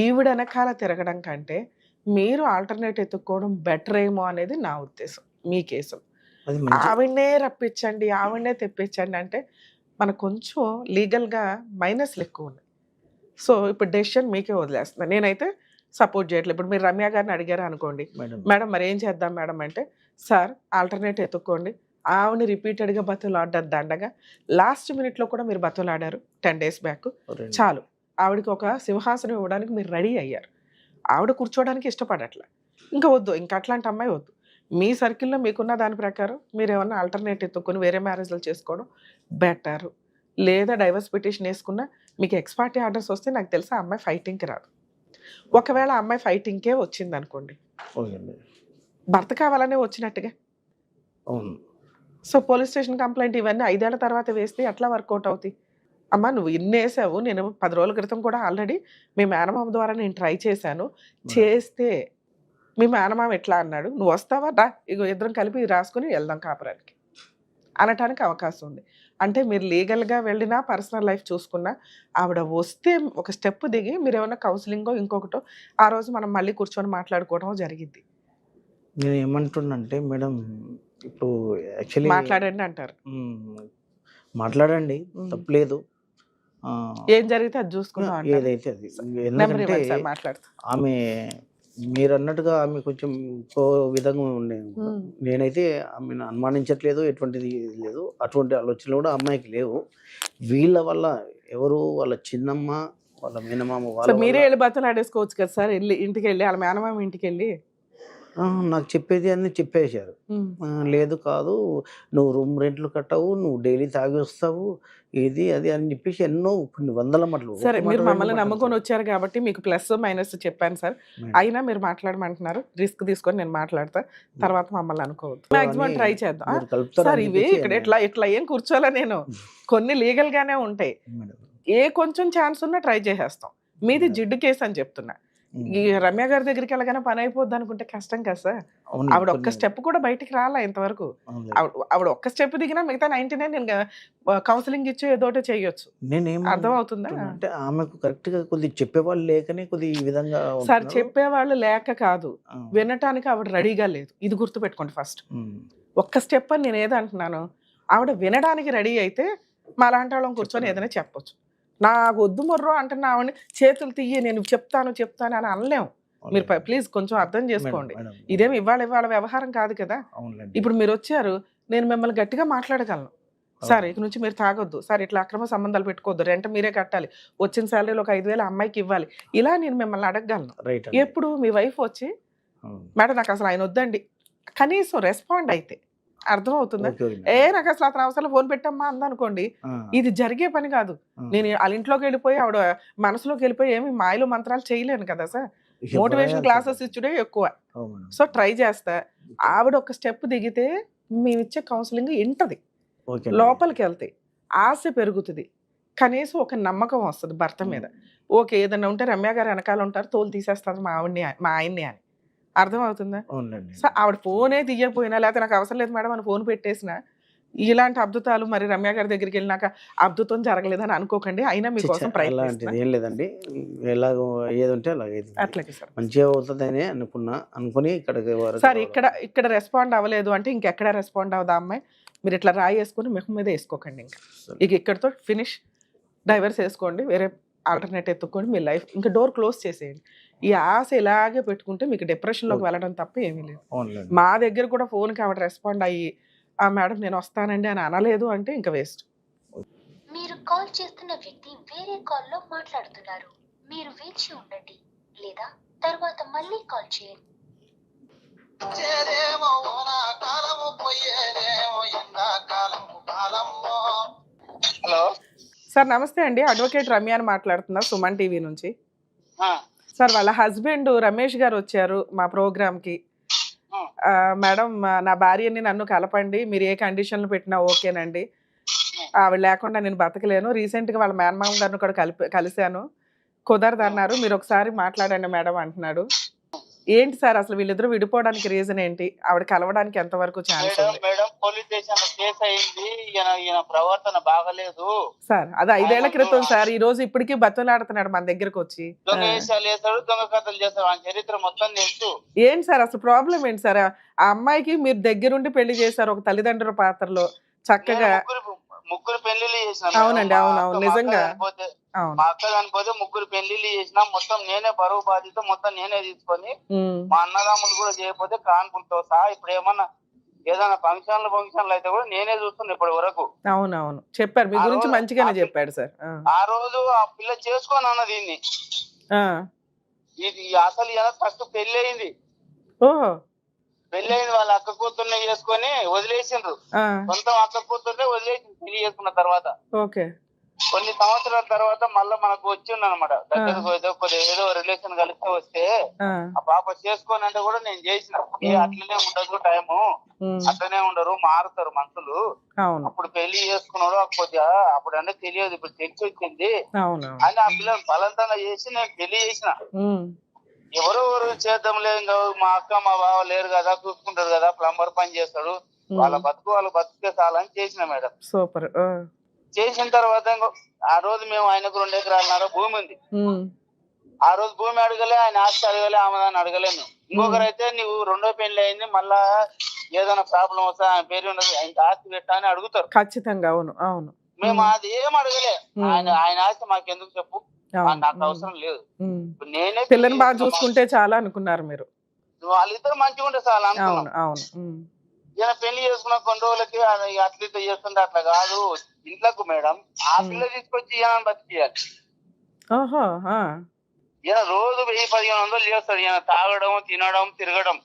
ఈవిడ వెనకాల తిరగడం కంటే మీరు ఆల్టర్నేట్ ఎత్తుక్కోవడం బెటర్ ఏమో అనేది నా ఉద్దేశం. మీ కేసు ఆవిడనే రప్పించండి, ఆవిడనే తెప్పించండి అంటే మనకు కొంచెం లీగల్గా మైనస్లు ఎక్కువ ఉన్నాయి. సో ఇప్పుడు డెసిషన్ మీకే వదిలేస్తున్నాను, నేనైతే సపోర్ట్ చేయట్లేదు. ఇప్పుడు మీరు రమ్య గారిని అడిగారు అనుకోండి, మేడం మరి ఏం చేద్దాం మేడం అంటే, సార్ ఆల్టర్నేట్ ఎత్తుక్కోండి. ఆవిడని రిపీటెడ్గా బతులాడారు దండగా. లాస్ట్ మినిట్లో కూడా మీరు బతులాడారు 10 days బ్యాక్. చాలు, ఆవిడకి ఒక సింహాసనం ఇవ్వడానికి మీరు రెడీ అయ్యారు. ఆవిడ కూర్చోవడానికి ఇష్టపడట్లే, ఇంకా వద్దు, ఇంకా అట్లాంటి అమ్మాయి వద్దు. మీ సర్కిల్లో మీకున్న దాని ప్రకారం మీరు ఏమన్నా ఆల్టర్నేట్ ఎత్తుకొని వేరే మ్యారేజ్లు చేసుకోవడం బెటర్. లేదా డైవర్స్ పిటిషన్ వేసుకున్నా మీకు ఎక్స్పార్టీ ఆర్డర్స్ వస్తే నాకు తెలిసి ఆ అమ్మాయి ఫైటింగ్కి రాదు. ఒకవేళ ఆ అమ్మాయి ఫైటింగ్కే వచ్చింది అనుకోండి, భర్త కావాలనే వచ్చినట్టుగా. సో పోలీస్ స్టేషన్ కంప్లైంట్ ఇవన్నీ 5 ఏళ్ల తర్వాత వేస్తే ఎట్లా వర్కౌట్ అవుతాయి? అమ్మ నువ్వు ఇన్ని వేసావు, నేను 10 రోజుల క్రితం కూడా ఆల్రెడీ మీ మేనమామ ద్వారా నేను ట్రై చేశాను, చేస్తే మీ మేనమామ ఎట్లా అన్నాడు, నువ్వు వస్తావా రా, ఇగో ఇద్దరం కలిపి రాసుకుని వెళ్దాం కాపురానికి అనటానికి అవకాశం ఉంది. అంటే మీరు లీగల్గా వెళ్ళినా పర్సనల్ లైఫ్ చూసుకున్నా ఆవిడ వస్తే ఒక స్టెప్ దిగి మీరు ఏమైనా కౌన్సిలింగో ఇంకొకటో ఆ రోజు మనం మళ్ళీ కూర్చొని మాట్లాడుకోవడం జరిగింది. నేను ఏమంటున్నంటే మేడం, ఇప్పుడు యాక్చువల్లీ మాట్లాడండి అంటారు. మాట్లాడండి, తప్పలేదు. ఏం జరిగితే అది చూసుకుందాం, ఏదైతే అది. ఎందుకంటే ఆమె మీరు అన్నట్టుగా ఆమె కొంచెం ఇంకో విధంగా ఉండే. నేనైతే ఆమెను అనుమానించట్లేదు, ఎటువంటిది లేదు, అటువంటి ఆలోచనలు కూడా అమ్మాయికి లేవు. వీళ్ళ వల్ల ఎవరు వాళ్ళ చిన్నమ్మ వాళ్ళ మేనమామ వాళ్ళ మీరే వెళ్ళి బతులు ఆడేసుకోవచ్చు కదా సార్, వెళ్ళి ఇంటికి వెళ్ళి వాళ్ళ మేనమామ ఇంటికి వెళ్ళి నాకు చెప్పేది అన్ని చెప్పేశారు. లేదు కాదు, నువ్వు రూమ్ రెంట్లు కట్టవు, నువ్వు డైలీ తాగి వస్తావు, ఇది అది అని చెప్పేసి ఎన్నో కొన్ని 100 మాటలు. సరే మీరు మమ్మల్ని నమ్ముకొని వచ్చారు కాబట్టి మీకు ప్లస్ మైనస్ చెప్పాను సార్, అయినా మీరు మాట్లాడమంటున్నారు, రిస్క్ తీసుకొని నేను మాట్లాడతా, తర్వాత మమ్మల్ని అనుకోవద్దు. మాక్సిమం ట్రై చేద్దాం సార్. ఇవి ఇక్కడ ఇట్లా ఏం కూర్చోలే, నేను కొన్ని లీగల్ గానే ఉంటాయి, ఏ కొంచెం ఛాన్స్ ఉన్నా ట్రై చేసేస్తాం. మీది జిడ్డు కేసు అని చెప్తున్నా. ఈ రమ్య గారి దగ్గరికి వెళ్ళగానే పని అయిపోద్ది అనుకుంటే కష్టం కదా సార్. ఆవిడ ఒక్క స్టెప్ కూడా బయటికి రాలా ఇంతవరకు. ఆవిడ ఒక్క స్టెప్ దిగినా మిగతా 99 నేను కౌన్సిలింగ్ ఇచ్చి ఏదోటే చేయొచ్చు. అర్థం అవుతుందా అంటే ఆమెకు కరెక్ట్ గా కొద్దిగా చెప్పేవాళ్ళు లేకనే కొద్ది ఈ విధంగా సార్. చెప్పేవాళ్ళు లేక కాదు, వినటానికి ఆవిడ రెడీగా లేదు, ఇది గుర్తు పెట్టుకోండి ఫస్ట్. ఒక్క స్టెప్ అని నేను ఏదంటున్నాను, ఆవిడ వినడానికి రెడీ అయితే మా లాంటి వాళ్ళని కూర్చొని ఏదైనా చెప్పొచ్చు. నాకు వద్దు మొర్రో అంటున్నా ఆవిడని చేతులు తీయి నేను చెప్తాను అని అనలేము. మీరు ప్లీజ్ కొంచెం అర్థం చేసుకోండి. ఇదేమి ఇవాళ వ్యవహారం కాదు కదా. ఇప్పుడు మీరు వచ్చారు, నేను మిమ్మల్ని గట్టిగా మాట్లాడగలను, సార్ ఇక నుంచి మీరు తాగొద్దు, సార్ ఇట్లా అక్రమ సంబంధాలు పెట్టుకోవద్దు, రెంట్ మీరే కట్టాలి, వచ్చిన శాలరీలో ఒక 5,000 అమ్మాయికి ఇవ్వాలి, ఇలా నేను మిమ్మల్ని అడగగలను. ఎప్పుడు మీ వైఫ్ వచ్చి మేడం నాకు అసలు ఆయన వద్దండి కనీసం రెస్పాండ్ అయితే అర్థం అవుతుందా? నాకు అసలు అతను అవసరం ఫోన్ పెట్టమ్మా అందనుకోండి, ఇది జరిగే పని కాదు. నేను వాళ్ళ ఇంట్లోకి వెళ్ళిపోయి ఆవిడ మనసులోకి వెళ్ళిపోయి ఏమి మాయలు మంత్రాలు చేయలేను కదా సార్. మోటివేషన్ క్లాసెస్ ఇచ్చుడే ఎక్కువ. సో ట్రై చేస్తా, ఆవిడ ఒక స్టెప్ దిగితే మేము ఇచ్చే కౌన్సిలింగ్ ఇంటది, లోపలికి వెళ్తాయి, ఆశ పెరుగుతుంది, కనీసం ఒక నమ్మకం వస్తుంది భర్త మీద. ఓకే ఏదన్నా ఉంటే రమ్య గారు వెనకాల ఉంటారు, తోలు తీసేస్తారు మా ఆయన్ని అని. అర్థం అవుతుందా? సో ఆవిడ ఫోనే తీయకపోయినా లేకపోతే నాకు అవసరం లేదు మేడం అని ఫోన్ పెట్టేసిన ఇలాంటి అద్భుతాలు మరి రమ్య గారి దగ్గరికి వెళ్ళినాక అద్భుతం జరగలేదని అనుకోకండి. అయినా మీకోసం ప్రయత్నిస్తాను. ఏం లేదండి, ఎలాగో ఏది ఉంటే అలాగే అట్లాగే సార్, మంచిగా అవుతుందని అనుకుని సార్ ఇక్కడ రెస్పాండ్ అవ్వలేదు అంటే ఇంకెక్కడ రెస్పాండ్ అవుదా అమ్మాయి. మీరు ఇట్లా రాయి వేసుకొని మెహం మీద వేసుకోకండి, ఇంకా ఇక్కడతో ఫినిష్, డైవర్స్ వేసుకోండి, వేరే ఆల్టర్నేట్ ఎత్తుక్కోండి, మీ లైఫ్ ఇంకా డోర్ క్లోజ్ చేసేయండి. ఈ ఆశ ఇలాగే పెట్టుకుంటే మీకు డిప్రెషన్లోకి వెళ్ళడం తప్ప ఏమీ లేదు. మా దగ్గర కూడా ఫోన్కి ఆవిడ రెస్పాండ్ అయ్యి ఆ మేడం నేను వస్తానండి అని అనలేదు అంటే ఇంకా వేస్ట్. మీరు కాల్ చేస్తున్న వ్యక్తి వేరే కాల్లో మాట్లాడుతున్నారు. మీరు వేచి ఉండండి లేదా తర్వాత మళ్ళీ కాల్ చేయండి. హలో సార్ నమస్తే అండి, అడ్వకేట్ రమ్య అని మాట్లాడుతున్నా సుమన్ టీవీ నుంచి. సార్ వాళ్ళ హస్బెండ్ రమేష్ గారు వచ్చారు మా ప్రోగ్రామ్కి. మేడం నా భార్యని నన్ను కలపండి, మీరు ఏ కండిషన్లు పెట్టినా ఓకేనండి, ఆవిడ లేకుండా నేను బతకలేను, రీసెంట్గా వాళ్ళ మేనమామ గారిని కూడా కలిశాను, కుదరదన్నారు, మీరు ఒకసారి మాట్లాడండి మేడం అంటున్నాడు. ఏంటి సార్ అసలు వీళ్ళిద్దరూ విడిపోవడానికి రీజన్ ఏంటి? ఆవిడ కలవడానికి ఎంతవరకు ఛాన్స్ ఉంది? మేడం పోలీస్ స్టేషన్ లో కేసు అయింది, ఈయన ప్రవర్తన బాగలేదు సార్. అది 5 ఏళ్ల క్రితం సార్, ఈ రోజు ఇప్పటికీ బతులాడుతున్నాడు మన దగ్గరకు వచ్చి. దొంగ వేషాలు వేస్తాడు, దొంగ కథలు చేస్తాడు, ఆయన చరిత్ర మొత్తం తెలుసు. ఏంటి సార్ అసలు ప్రాబ్లం ఏంటి సార్? ఆ అమ్మాయికి మీరు దగ్గరుండి పెళ్లి చేశారు ఒక తల్లిదండ్రుల పాత్రలో చక్కగా. ముగ్గురు పెళ్లిళ్ళు చేసిన. అవునండి, అవునవును, నిజంగా మా అక్క చనిపోతే ముగ్గురు పెళ్లిళ్ళు చేసినా, మొత్తం నేనే బరువు బాధ్యత మొత్తం నేనే తీసుకొని, మా అన్నదమ్ములు కూడా చేయకపోతే కానుకుంటా సహా ఇప్పుడు ఏమన్నా ఏదైనా ఫంక్షన్లు అయితే కూడా నేనే చూస్తున్నా ఇప్పటి వరకు. అవునవును చెప్పారు, మీ గురించి మంచిగానే చెప్పాడు సార్. ఆ రోజు ఆ పిల్ల చేసుకోని అన్నది దీన్ని. ఇది అసలు ఇలా ఫస్ట్ పెళ్లి అయింది. ఓహో, పెళ్ళైంది వాళ్ళ అక్క కూతుర్ని చేసుకొని వదిలేసిండ్రు. సొంతం అక్క కూతుర్నే వదిలేసి పెళ్లి చేసుకున్న తర్వాత కొన్ని సంవత్సరాల తర్వాత మళ్ళీ మనకు వచ్చింది అనమాట. దగ్గరకు ఏదో రిలేషన్ కలిస్తే వస్తే ఆ పాప చేసుకోని అంటే కూడా నేను చేసిన. అట్లనే ఉండదు టైము, అట్లనే ఉండరు, మారుతారు మనుషులు. అప్పుడు పెళ్లి చేసుకున్నాడు కొద్దిగా, అప్పుడు అంటే తెలియదు, ఇప్పుడు తెలిసి వచ్చింది అని ఆ పిల్లలు బలవంతంగా చేసి నేను పెళ్లి చేసిన. ఎవరు చేద్దాంలే, ఇంకా మా అక్క మా బావ లేరు కదా, చూసుకుంటారు కదా, ప్లంబర్ పని చేస్తాడు, వాళ్ళ వాళ్ళు బతుకే చాలని చేసిన మేడం. సూపర్. చేసిన తర్వాత ఆ రోజు మేము ఆయనకు 2 ఎకరాలన్నర భూమి ఉంది. ఆ రోజు భూమి అడగలే, ఆయన ఆస్తి అడగలే, ఆమెదాన్ని అడగలేను. ఇంకొకరైతే నువ్వు 2వ పెళ్లి అయింది, మళ్ళా ఏదైనా ప్రాబ్లం వస్తే ఆయన పేరు ఉండదు, ఆయన ఆస్తి పెట్టా అని అడుగుతారు ఖచ్చితంగా. అవును అవును, మేము అది ఏం అడగలే. ఆయన ఆస్తి మాకెందుకు చెప్పు, నాకు అవసరం లేదు, నేనే పిల్లని బాగా చూసుకుంటే చాలా అనుకున్నారు మీరు. వాళ్ళిద్దరు మంచిగా ఉంటే చాలా అనుకున్నాం. ఈయన పెళ్లి చేసుకున్న కొన్ని రోజులకి అట్లా చేస్తుంటే అట్లా కాదు ఇంట్లోకి మేడం, ఆ పిల్ల తీసుకొచ్చి ఈయన బతికియాలి. ఈయన రోజు 1000-1500 చేస్తాడు. ఈయన తాగడం, తినడం, తిరగడం,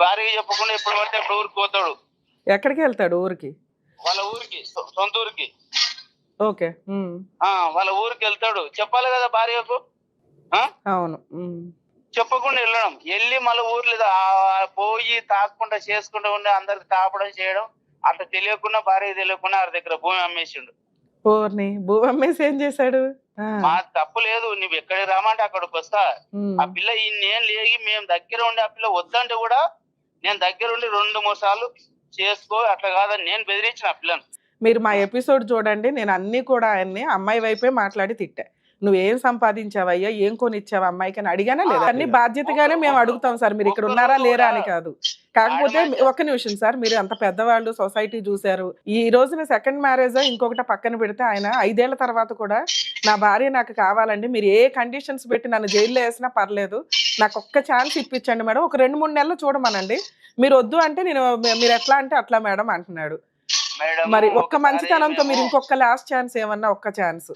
భార్య చెప్పకుండా ఎప్పుడు పడితే ఎప్పుడు ఊరికి పోతాడు. ఎక్కడికి వెళ్తాడు? ఊరికి, వాళ్ళ ఊరికి, సొంత ఊరికి. ఓకే, వాళ్ళ ఊరికి వెళ్తాడు, చెప్పాలి కదా భార్యకు. అవును, చెప్పకుండా వెళ్ళడం, వెళ్ళి మళ్ళీ ఊర్లో పోయి తాకుండా చేసుకుంటూ ఉండి అందరికి తాపడం చేయడం, అట్లా తెలియకుండా భార్య తెలియకుండా వారి దగ్గర భూమి అమ్మేసిండు. భూమి అమ్మేసి ఏం చేశాడు? మా తప్పు లేదు, నువ్వు ఎక్కడికి రామంటే అక్కడికి వస్తా. ఆ పిల్ల నేను లేగి మేము దగ్గర ఉండి, ఆ పిల్ల వద్దంటే కూడా నేను దగ్గర ఉండి 2-3 సార్లు చేసుకో, అట్లా కాదని నేను బెదిరించిన ఆ పిల్లను. మీరు మా ఎపిసోడ్ చూడండి, నేను అన్ని కూడా ఆయన్ని అమ్మాయి వైపే మాట్లాడి తిట్టా. నువ్వేం సంపాదించావయ్యా, ఏం కొనిచ్చావా అమ్మాయికి అని అడిగానా లేదా? అన్ని బాధ్యతగానే మేము అడుగుతాం సార్, మీరు ఇక్కడ ఉన్నారా లేరా అని కాదు. కాకపోతే ఒక్క నిమిషం సార్, మీరు అంత పెద్దవాళ్ళు, సొసైటీ చూశారు. ఈ రోజున సెకండ్ మ్యారేజ్ ఇంకొకటి పక్కన పెడితే, ఆయన 5 ఏళ్ల తర్వాత కూడా నా భార్య నాకు కావాలండి, మీరు ఏ కండిషన్స్ పెట్టి నన్ను జైల్లో వేసినా పర్లేదు, నాకు ఒక్క ఛాన్స్ ఇప్పించండి మేడం, ఒక 2-3 నెలలు చూడమనండి, మీరు వద్దు అంటే మీరు ఎట్లా అంటే అట్లా మేడం అంటున్నాడు. మరి ఒక్క మంచితనంతో మీరు ఇంకొక లాస్ట్ ఛాన్స్ ఏమన్నా, ఒక్క ఛాన్స్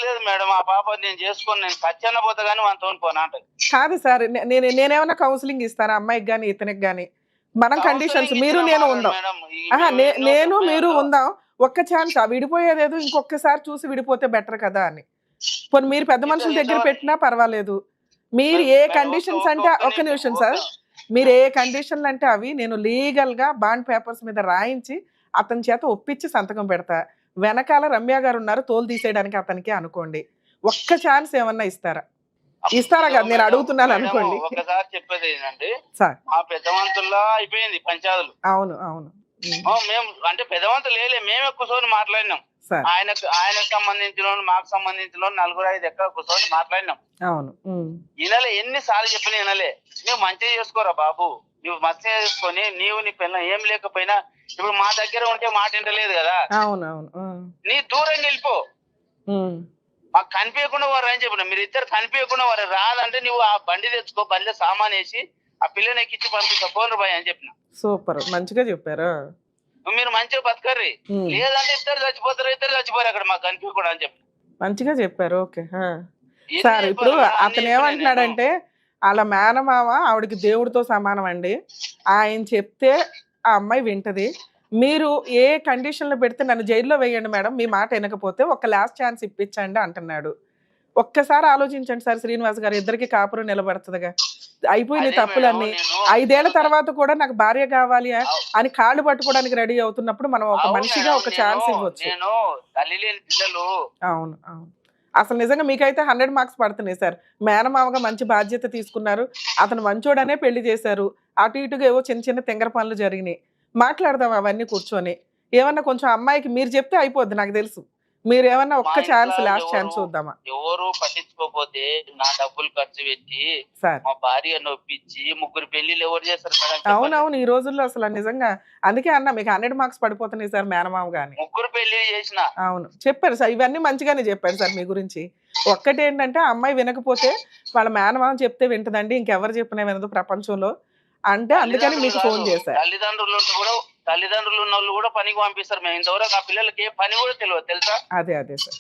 లేదు మేడం. ఆ పాప నేను చేసుకొని నేను ఖచ్చితంగా పోతా గానీ మనతో పోనా అంటే కాదు సార్. నేనేమన్నా కౌన్సిలింగ్ ఇస్తాను అమ్మాయికి గానీ ఇతనికి గానీ? మనం కండిషన్స్ మీరు నేను ఉందాం, నేను మీరు ఉందాం, ఒక్క ఛాన్స్. విడిపోయేదేదో ఇంకొకసారి చూసి విడిపోతే బెటర్ కదా అని. పోనీ మీరు పెద్ద మనుషుల దగ్గర పెట్టినా పర్వాలేదు, మీరు ఏ కండిషన్స్ అంటే, ఒక్క నిమిషం సార్, మీరు ఏ కండిషన్లు అంటే అవి నేను లీగల్ గా బాండ్ పేపర్స్ మీద రాయించి అతని చేత ఒప్పించి సంతకం పెడతా. వెనకాల రమ్య గారు ఉన్నారు తోలు తీసేయడానికి అతనికి అనుకోండి, ఒక్క ఛాన్స్ ఏమన్నా ఇస్తారా? ఇస్తారా కదా నేను అడుగుతున్నాను అనుకోండి. ఒకసారి చెప్పేది ఏంటంటే సార్, ఆ పెద్దవంతుల్లో అయిపోయింది పంచాదులు. అవును అవును, మేము అంటే పెద్దవంతులు లేలే, మేము కూర్చొని మాట్లాడినాం. ఆయనకు సంబంధించిన మాకు సంబంధించిన 4-5 ఎక్కడ కూర్చొని మాట్లాడినాం. అవును, వినలే, ఎన్నిసార్లు చెప్పినా వినలే. నువ్వు మంచిగా చేసుకోరా బాబు, నువ్వు మంచిగా చేసుకొని నీవు నీ పిల్ల ఏం లేకపోయినా ఇప్పుడు మా దగ్గర ఉంటే మాట వింటలేదు కదా. అవునవును, నీ దూరం నిలిపో, మాకు కనిపించకుండా వారు అని చెప్పిన. మీరు ఇద్దరు కనిపించకుండా వారు రాదంటే నువ్వు ఆ బండి తెచ్చుకో, బండిలో సామాన్ వేసి ఆ పిల్లని ఎక్కించి పంపిస్తా పోను బాయ్ అని చెప్పిన. సూపర్, మంచిగా చెప్పారు. మీరు మంచిగా బతకర్రి, లేదంటే ఇద్దరు చచ్చిపోరు అక్కడ మాకు కనిపించకూడదు అని చెప్పి మంచిగా చెప్పారు. ఓకే. సార్ ఇప్పుడు అతను ఏమంటున్నాడంటే వాళ్ళ మేనమామ ఆవిడకి దేవుడితో సమానం అండి, ఆయన చెప్తే ఆ అమ్మాయి వింటది, మీరు ఏ కండిషన్లో పెడితే నన్ను జైల్లో వేయండి మేడం, మీ మాట వినకపోతే ఒక లాస్ట్ ఛాన్స్ ఇప్పించండి అంటున్నాడు. ఒక్కసారి ఆలోచించండి సార్ శ్రీనివాస్ గారు, ఇద్దరికి కాపురం నిలబడుతుందిగా, అయిపోయినాయి తప్పులన్నీ. 5 ఏళ్ల తర్వాత కూడా నాకు భార్య కావాలి అని కాళ్ళు పట్టుకోవడానికి రెడీ అవుతున్నప్పుడు మనం ఒక మనిషిగా ఒక ఛాన్స్ ఇవ్వచ్చు. అవును అవును, అసలు నిజంగా మీకైతే 100 మార్క్స్ పడుతున్నాయి సార్. మేనమామగా మంచి బాధ్యత తీసుకున్నారు, అతను మంచోడనే పెళ్లి చేశారు, అటు ఇటుగా ఏవో చిన్న చిన్న తెంగర పనులు జరిగినాయి, మాట్లాడదాం అవన్నీ కూర్చొని. ఏమన్నా కొంచెం అమ్మాయికి మీరు చెప్తే అయిపోద్ది, నాకు తెలుసు. మీరు ఏమన్నా ఒక్క ఛాన్స్, లాస్ట్ ఛాన్స్ చూద్దామా? ఎవరు పట్టించుకోకపోతే నా డబ్బులు ఖర్చు పెట్టి మా భార్య నొప్పించి 3 పెళ్లిళ్ళు ఎవరు చేస్తారు మేడం? అవునవును, ఈ రోజుల్లో అసలు నిజంగా అందుకే అన్న మీకు 100 మార్క్స్ పడిపోతున్నాయి సార్ మేనమామ గాని. 3 పెళ్లి చేసిన. అవును చెప్పారు సార్, ఇవన్నీ మంచిగానే చెప్పారు సార్ మీ గురించి. ఒక్కటేంటంటే అమ్మాయి వినకపోతే వాళ్ళ మేనమామ చెప్తే వింటదండి, ఇంకెవరు చెప్పినా వినదు ప్రపంచంలో అంటే, అందుకని మీకు ఫోన్ చేశారు. తల్లిదండ్రులు ఉన్న వాళ్ళు కూడా పనికి పంపిస్తారు. మేము ఇంతవరకు ఆ పిల్లలకి పని కూడా తెలియదు తెలుసా? అదే అదే సార్.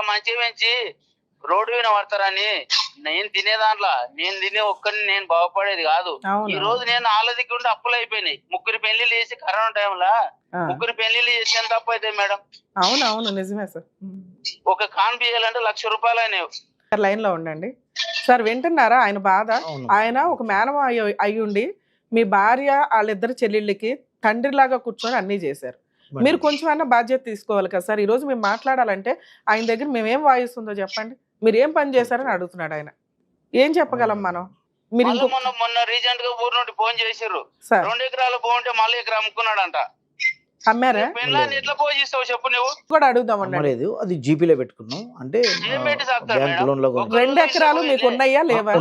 మంచి రోడ్డు మీద పడతారని నేను తినే దాంట్లో నేను తినే ఒక్కరిని నేను బాగుపడేది కాదు. ఈ రోజు నేను వాళ్ళ దగ్గర ఉండి అప్పులు అయిపోయినాయి. 3 పెళ్లిళ్ళు చేసి కరోనా టైంలో 3 పెళ్లిళ్ళు చేసి ఎంత తప్పు అయితే మేడం? అవునవును నిజమే సార్. ఒక కాన్ బియ్యాలంటే 1,00,000 రూపాయలు అయినాయి. లైన్ లో ఉండండి సార్, వింటున్నారా ఆయన బాధ? ఆయన ఒక మేనమా అయ్యుండి మీ భార్య వాళ్ళిద్దరు చెల్లెళ్ళకి తండ్రిలాగా కూర్చొని అన్నీ చేశారు. మీరు కొంచెం అన్న బాధ్యత తీసుకోవాలి కదా సార్. ఈ రోజు మేము మాట్లాడాలంటే ఆయన దగ్గర మేమేం వాయిస్తుందో చెప్పండి, మీరు ఏం పని చేశారని అడుగుతున్నాడు ఆయన. ఏం చెప్పగలం మనం? మీరు మొన్న రీసెంట్ గా ఊరు నుండి ఫోన్ చేసారు, 2 ఎకరాలు బాగుంటే మళ్ళీ ఎకరా అమ్ముకున్నాడంట. అమ్మారా? ఎట్లా పోజిస్తావు చెప్పు నువ్వు? కూడా అడుగుదామన్నా. అది జీపీలో పెట్టుకున్నాం అంటే 2 ఎకరాలు మీకు ఉన్నాయా లేవా?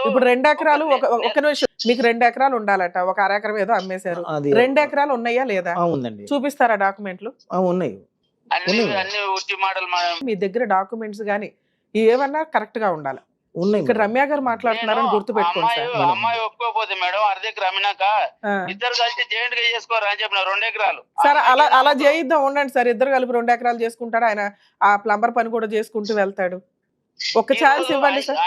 ఇప్పుడు 2 ఎకరాలు ఒక నిమిషం, మీకు 2 ఎకరాలు ఉండాలట, ఒక అరెకరం ఏదో అమ్మేశారు, 2 ఎకరాలు ఉన్నాయా లేదా? ఉందండి. చూపిస్తారా డాక్యుమెంట్లు? ఉన్నాయి. మీ దగ్గర డాక్యుమెంట్స్ గానీ ఏమన్నా కరెక్ట్ గా ఉండాలి. ఉన్నాయి. ఇక్కడ రమ్య గారు మాట్లాడుతున్నారని గుర్తు పెట్టుకోండి సార్. అమ్మాయి ఒప్పుకోపోతే మేడం అర్ధెకరం అమ్మినాక ఇద్దరు కలిసి జాయింట్ గా చేసుకోరు అని చెప్పిన 2 ఎకరాలు. సార్ అలా చేయిద్దాం, ఉండండి సార్. ఇద్దరు కలిపి 2 ఎకరాలు చేసుకుంటాడు ఆయన, ఆ ప్లంబర్ పని కూడా చేసుకుంటూ వెళ్తాడు. ఒక ఛాన్స్ ఇవ్వండి సార్.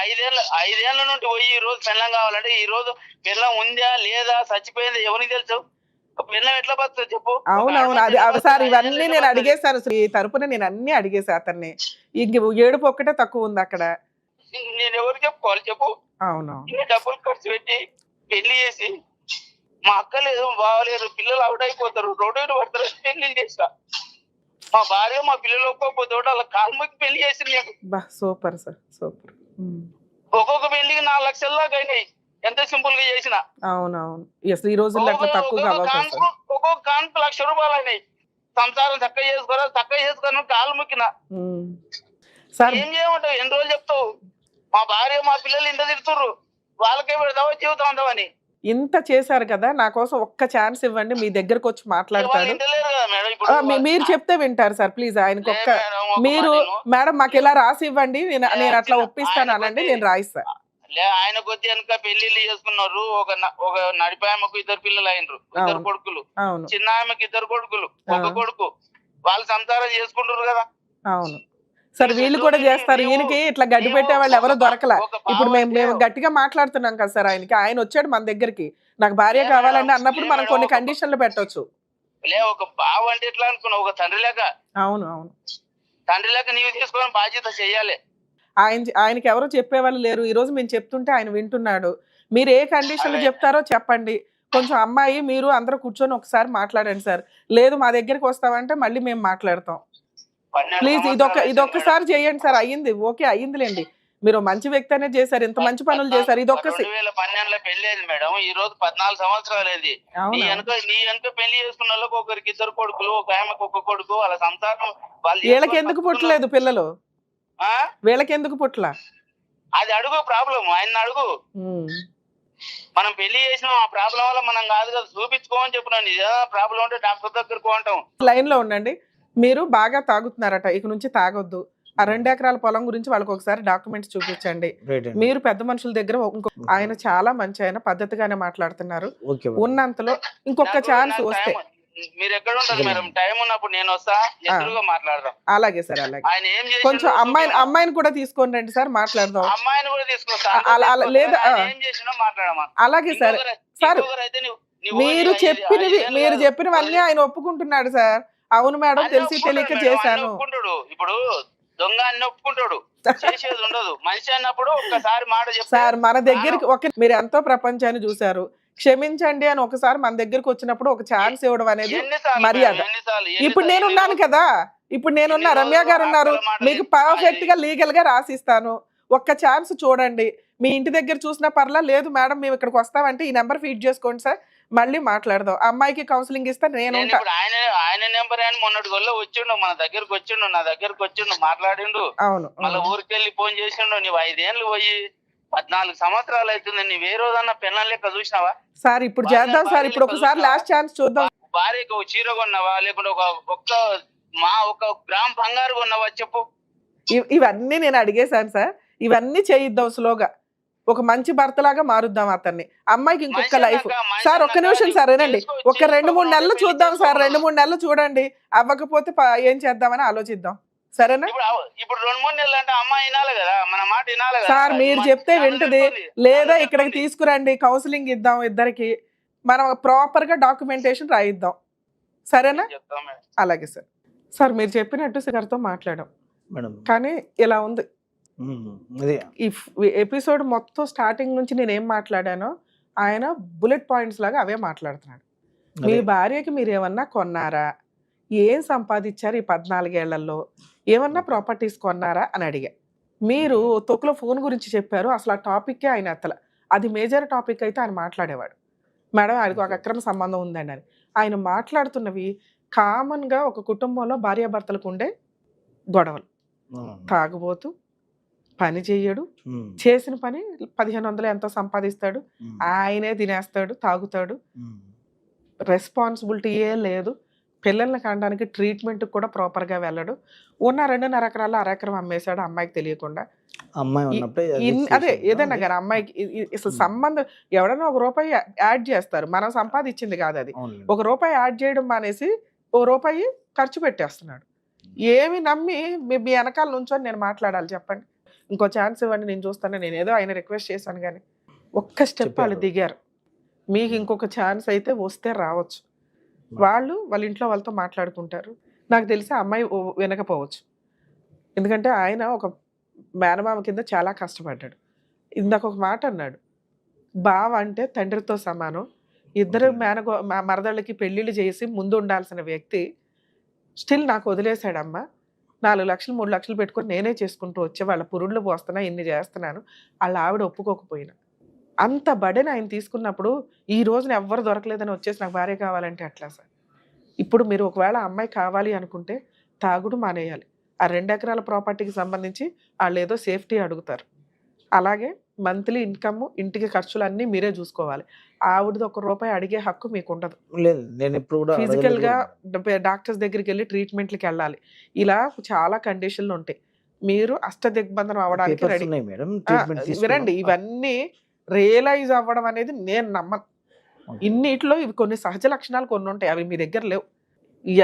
5 ఏళ్ల నుండి పోయి ఈ రోజు పెళ్ళం కావాలంటే ఈ రోజు పెళ్ళం ఉందా లేదా చచ్చిపోయిందా ఎవరికి తెలుసు? పెళ్ళం ఎట్లా బతుకు చెప్పు? అవునవును, అది సార్ ఇవన్నీ నేను అడిగేశాను, ఈ తరపున నేను అన్ని అడిగేసా అతన్ని. ఇంక ఏడుపు ఒక్కటే తక్కువ ఉంది అక్కడ. నేను ఎవరు చెప్పుకోవాలి చెప్పు? అవునవును, డబ్బులు ఖర్చు పెట్టి పెళ్లి చేసి మా అక్క లేదు బాగలేరు, పిల్లలు అవుట్ అయిపోతారు, రోడ్డు మీద పడతారు, పెళ్లి చేస్తా. మా భార్య మా పిల్లలు ఒప్పుకోకపోతే వాళ్ళ కాల్మకి పెళ్లి చేసింది. Super sir, super. ఒక్కొక్క పెళ్లికి 4 లక్షల దాకా అయినాయి, ఎంత సింపుల్ గా చేసిన. అవునవును, ఈ రోజుల్లో తక్కువ ఒక్కొక్క కాన్పు 1,00,000 రూపాయలు అయినాయి. సంసారం చక్కగా చేసుకోని కాలు ముక్కిన. ఏం చేయమంటావు? ఎన్ని రోజులు చెప్తావు? మా భార్య మా పిల్లలు ఇంత తిడుతుర్రు, వాళ్ళకే పెడతావా జీవితం ఉండవని. ఇంత చేశారు కదా, నా కోసం ఒక్క ఛాన్స్ ఇవ్వండి, మీ దగ్గరకు వచ్చి మాట్లాడతాను. మీరు చెప్తే వింటారు సార్ ప్లీజ్. ఆయనకు ఒక్క మీరు మేడం మాకు ఇలా రాసి ఇవ్వండి, నేను అట్లా ఒప్పిస్తాను అనండి, నేను రాయిస్తా. ఆయనకు వచ్చి వెనక పెళ్లిళ్ళు చేసుకున్నారు. ఒక నడిపాయమకు 2 పిల్లలు అయినరు, 2 కొడుకులు. చిన్న ఆమెకు 2 కొడుకులు, ఒక కొడుకు. వాళ్ళు సంసారం చేసుకుంటారు కదా. అవును సార్, వీళ్ళు కూడా చేస్తారు. ఈయనకి ఇట్లా గడ్డి పెట్టే వాళ్ళు ఎవరో దొరకలా. ఇప్పుడు మేము గట్టిగా మాట్లాడుతున్నాం కదా సార్, ఆయన వచ్చాడు మన దగ్గరికి, నాకు భార్య కావాలండి అన్నప్పుడు మనం కొన్ని కండిషన్లు పెట్టొచ్చు. ఒక బావ అంటే ఎట్లా అనుకున్నావు? ఒక తండ్రి లేక. అవును అవును, తండ్రి లేక నీవు తీసుకోవడం బాధ్యత చెయ్యాలి. ఆయనకి ఎవరో చెప్పేవాళ్ళు లేరు, ఈ రోజు మేము చెప్తుంటే ఆయన వింటున్నాడు. మీరు ఏ కండిషన్లు చెప్తారో చెప్పండి. కొంచెం అమ్మాయి మీరు అందరూ కూర్చొని ఒకసారి మాట్లాడండి సార్. లేదు మా దగ్గరికి వస్తామంటే మళ్ళీ మేము మాట్లాడతాం. ప్లీజ్ ఇదొక్కసారి చేయండి సార్. అయ్యింది, ఓకే అయ్యిందిలేండి. మీరు మంచి వ్యక్తి అనేది చేశారు, ఇంత మంచి పనులు చేశారు. ఇది ఒక్కసారి 2012లో పెళ్లి అయింది మేడం, ఈ రోజు 14 సంవత్సరాలు అయింది. నీ వెనక పెళ్లి చేసుకున్న వాళ్ళకి ఒకరికి 2 కొడుకులు, ఒక ఆమెకు 1 కొడుకు. వాళ్ళ సంసారం వీళ్ళకి ఎందుకు పుట్టలేదు పిల్లలు? వీళ్ళకి ఎందుకు పుట్టలా? అది అడుగు ప్రాబ్లం, ఆయన అడుగు. మనం పెళ్లి చేసినాం, ఆ ప్రాబ్లం వల్ల మనం కాదు కదా చూపించుకోమని చెప్పినాను. ఏదైనా ప్రాబ్లం ఉంటే డాక్టర్ దగ్గరకు ఉంటాం. లైన్ లో ఉండండి. మీరు బాగా తాగుతున్నారట, ఇక నుంచి తాగొద్దు. ఆ 2 ఎకరాల పొలం గురించి వాళ్ళకి ఒకసారి డాక్యుమెంట్స్ చూపించండి. మీరు పెద్ద మనుషుల దగ్గర ఆయన చాలా మంచి, ఆయన పద్ధతిగానే మాట్లాడుతున్నారు. ఉన్నంతలో ఇంకొక ఛాన్స్ వస్తే మీరు ఎక్కడ ఉంటారు మేడం? టైం ఉన్నప్పుడు నేను వస్తా, ఎదురుగా మాట్లాడదాం. అలాగే సార్, అలాగే. ఆయన ఏం కొంచెం అమ్మాయిని కూడా తీసుకొని రండి సార్, మాట్లాడదాం. అమ్మాయిని కూడా తీసుకొస్తా, లేదా ఏం చేసినా మాట్లాడమా. అలాగే సార్. సార్ మీరు చెప్పినవన్నీ ఆయన ఒప్పుకుంటున్నాడు సార్. అవును మేడం, తెలిసి తెలియక చేశాను. ఇప్పుడు దొంగ అన్ని ఒప్పుకుంటాడు, చేసేది ఉండదు. మనిషి అన్నప్పుడు ఒక్కసారి మాట చెప్తారు సార్. మన దగ్గరికి మీరు ఎంతో ప్రపంచాన్ని చూసారు, క్షమించండి అని ఒకసారి మన దగ్గరకు వచ్చినప్పుడు ఒక ఛాన్స్ ఇవ్వడం అనేది మర్యాద. ఇప్పుడు నేనున్నాను కదా, ఇప్పుడు నేనున్నా, రమ్య గారు ఉన్నారు, మీకు పర్ఫెక్ట్ గా లీగల్ గా రాసిస్తాను. ఒక్క ఛాన్స్ చూడండి. మీ ఇంటి దగ్గర చూసినా పర్లా, లేదు మేడం మేము ఇక్కడికి వస్తామంటే ఈ నెంబర్ ఫీడ్ చేసుకోండి సార్, మళ్ళీ మాట్లాడదాం. అమ్మాయికి కౌన్సిలింగ్ ఇస్తా నేను. ఆయన నెంబర్ ఆయన మొన్నటి గొల్ల వచ్చిండు, మన దగ్గరకు వచ్చిండు, నా దగ్గరకు వచ్చిండు, మాట్లాడిండు. అవును. మళ్ళీ ఊరికెళ్ళి ఫోన్ చేసిండు. నువ్వు 5 ఏళ్ళు పోయి 14 సంవత్సరాలు అవుతుంది, నువ్వు ఏ రోజన్నా పిల్లల లెక్క చూసినావా సార్? ఇప్పుడు చేద్దాం సార్, ఇప్పుడు ఒకసారి లాస్ట్ ఛాన్స్ చూద్దాం. భార్యకు ఒక చీర కొన్నావా, లేకుంటే ఒక గ్రామ్ బంగారు కొన్నావా చెప్పు. ఇవన్నీ నేను అడిగేశాను సార్. ఇవన్నీ చేయిద్దాం స్లోగా, ఒక మంచి భర్తలాగా మారుద్దాం అతన్ని. అమ్మాయికి ఇంకొక లైఫ్. సార్ ఒక్క నిమిషం సార్, వినండి. ఒక 2-3 నెలలు చూద్దాం సార్, 2-3 నెలలు చూడండి. అవ్వకపోతే ఏం చేద్దామని ఆలోచిద్దాం, సరేనా? ఇప్పుడు 2-3 నెలలు అంటే అమ్మాయి వినాలి కదా, మన మాట వినాలి కదా సార్. మీరు చెప్తే వింటది, లేదా ఇక్కడికి తీసుకురండి, కౌన్సిలింగ్ ఇద్దాం ఇద్దరికి, మనం ప్రాపర్ గా డాక్యుమెంటేషన్ రాయిద్దాం, సరేనా? అలాగే సార్. సార్ మీరు చెప్పినట్టు సార్తో మాట్లాడాం కానీ ఇలా ఉంది. ఈ ఎపిసోడ్ మొత్తం స్టార్టింగ్ నుంచి నేను ఏం మాట్లాడానో ఆయన బుల్లెట్ పాయింట్స్ లాగా అవే మాట్లాడుతున్నాడు. మీ భార్యకి మీరు ఏమన్నా కొన్నారా, ఏం సంపాదించారు ఈ 14 ఏళ్లలో, ఏమన్నా ప్రాపర్టీస్ కొన్నారా అని అడిగా. మీరు తొక్కులో ఫోన్ గురించి చెప్పారు, అసలు ఆ టాపిక్కే ఆయన ఎత్తల. అది మేజర్ టాపిక్ అయితే ఆయన మాట్లాడేవాడు. మేడం ఆయనకు ఒక అక్రమ సంబంధం ఉందండి అని. ఆయన మాట్లాడుతున్నవి కామన్గా ఒక కుటుంబంలో భార్యాభర్తలకు ఉండే గొడవలు. తాగుబోతు, పని చెయ్యడు, చేసిన పని 1500 ఎంతో సంపాదిస్తాడు, ఆయనే తినేస్తాడు, తాగుతాడు, రెస్పాన్సిబిలిటీ ఏ లేదు, పిల్లల్ని కనడానికి ట్రీట్మెంట్ కూడా ప్రాపర్గా వెళ్ళడు, ఉన్న 2.5 ఎకరాలు అరెకరం అమ్మేశాడు అమ్మాయికి తెలియకుండా. అదే ఏదైనా కానీ అమ్మాయికి అసలు సంబంధం, ఎవడన్నా ₹1 యాడ్ చేస్తారు, మనం సంపాదించింది కాదు అది. ₹1 యాడ్ చేయడం మానేసి ₹1 ఖర్చు పెట్టేస్తున్నాడు. ఏమి నమ్మి మీ వెనకాల నుంచొని నేను మాట్లాడాలి చెప్పండి? ఇంకో ఛాన్స్ ఇవ్వండి, నేను చూస్తాను. నేను ఏదో ఆయన రిక్వెస్ట్ చేశాను కానీ ఒక్క స్టెప్ వాళ్ళు దిగారు. మీకు ఇంకొక ఛాన్స్ అయితే వస్తే రావచ్చు. వాళ్ళ ఇంట్లో వాళ్ళతో మాట్లాడుకుంటారు. నాకు తెలిసి అమ్మాయి వినకపోవచ్చు, ఎందుకంటే ఆయన ఒక మేనమామ కింద చాలా కష్టపడ్డాడు. ఇందాక ఒక మాట అన్నాడు, బావ అంటే తండ్రితో సమానం, ఇద్దరు మరదళ్ళకి పెళ్ళిళ్ళు చేసి ముందు ఉండాల్సిన వ్యక్తి స్టిల్ నాకు వదిలేశాడమ్మా. 4 లక్షలు 3 లక్షలు పెట్టుకొని నేనే చేసుకుంటూ వచ్చే, వాళ్ళ పురుళ్ళు పోస్తున్నా, ఇన్ని చేస్తున్నాను, వాళ్ళ ఆవిడ ఒప్పుకోకపోయినా. అంత బడెన్ ఆయన తీసుకున్నప్పుడు ఈ రోజున ఎవ్వరు దొరకలేదని వచ్చేసి నాకు భార్య కావాలంటే అట్లా సార్. ఇప్పుడు మీరు ఒకవేళ అమ్మాయి కావాలి అనుకుంటే తాగుడు మానేయాలి. ఆ 2 ఎకరాల ప్రాపర్టీకి సంబంధించి వాళ్ళు ఏదో సేఫ్టీ అడుగుతారు. అలాగే మంత్లీ ఇన్కమ్, ఇంటికి ఖర్చులు అన్నీ మీరే చూసుకోవాలి. ఆవిడది ₹1 అడిగే హక్కు మీకు ఉండదు. లేదు, నేను ఇప్పుడు కూడా ఫిజికల్ గా డాక్టర్స్ దగ్గరికి వెళ్ళి ట్రీట్మెంట్లకి వెళ్ళాలి. ఇలా చాలా కండిషన్లు ఉంటాయి. మీరు అష్టదిగ్బంధనం అవ్వడానికి రెడీ. వినండి, ఇవన్నీ రియలైజ్ అవ్వడం అనేది నేను నమ్మను. ఇన్నిట్లో ఇవి కొన్ని సహజ లక్షణాలు కొన్ని ఉంటాయి, అవి మీ దగ్గర లేవు.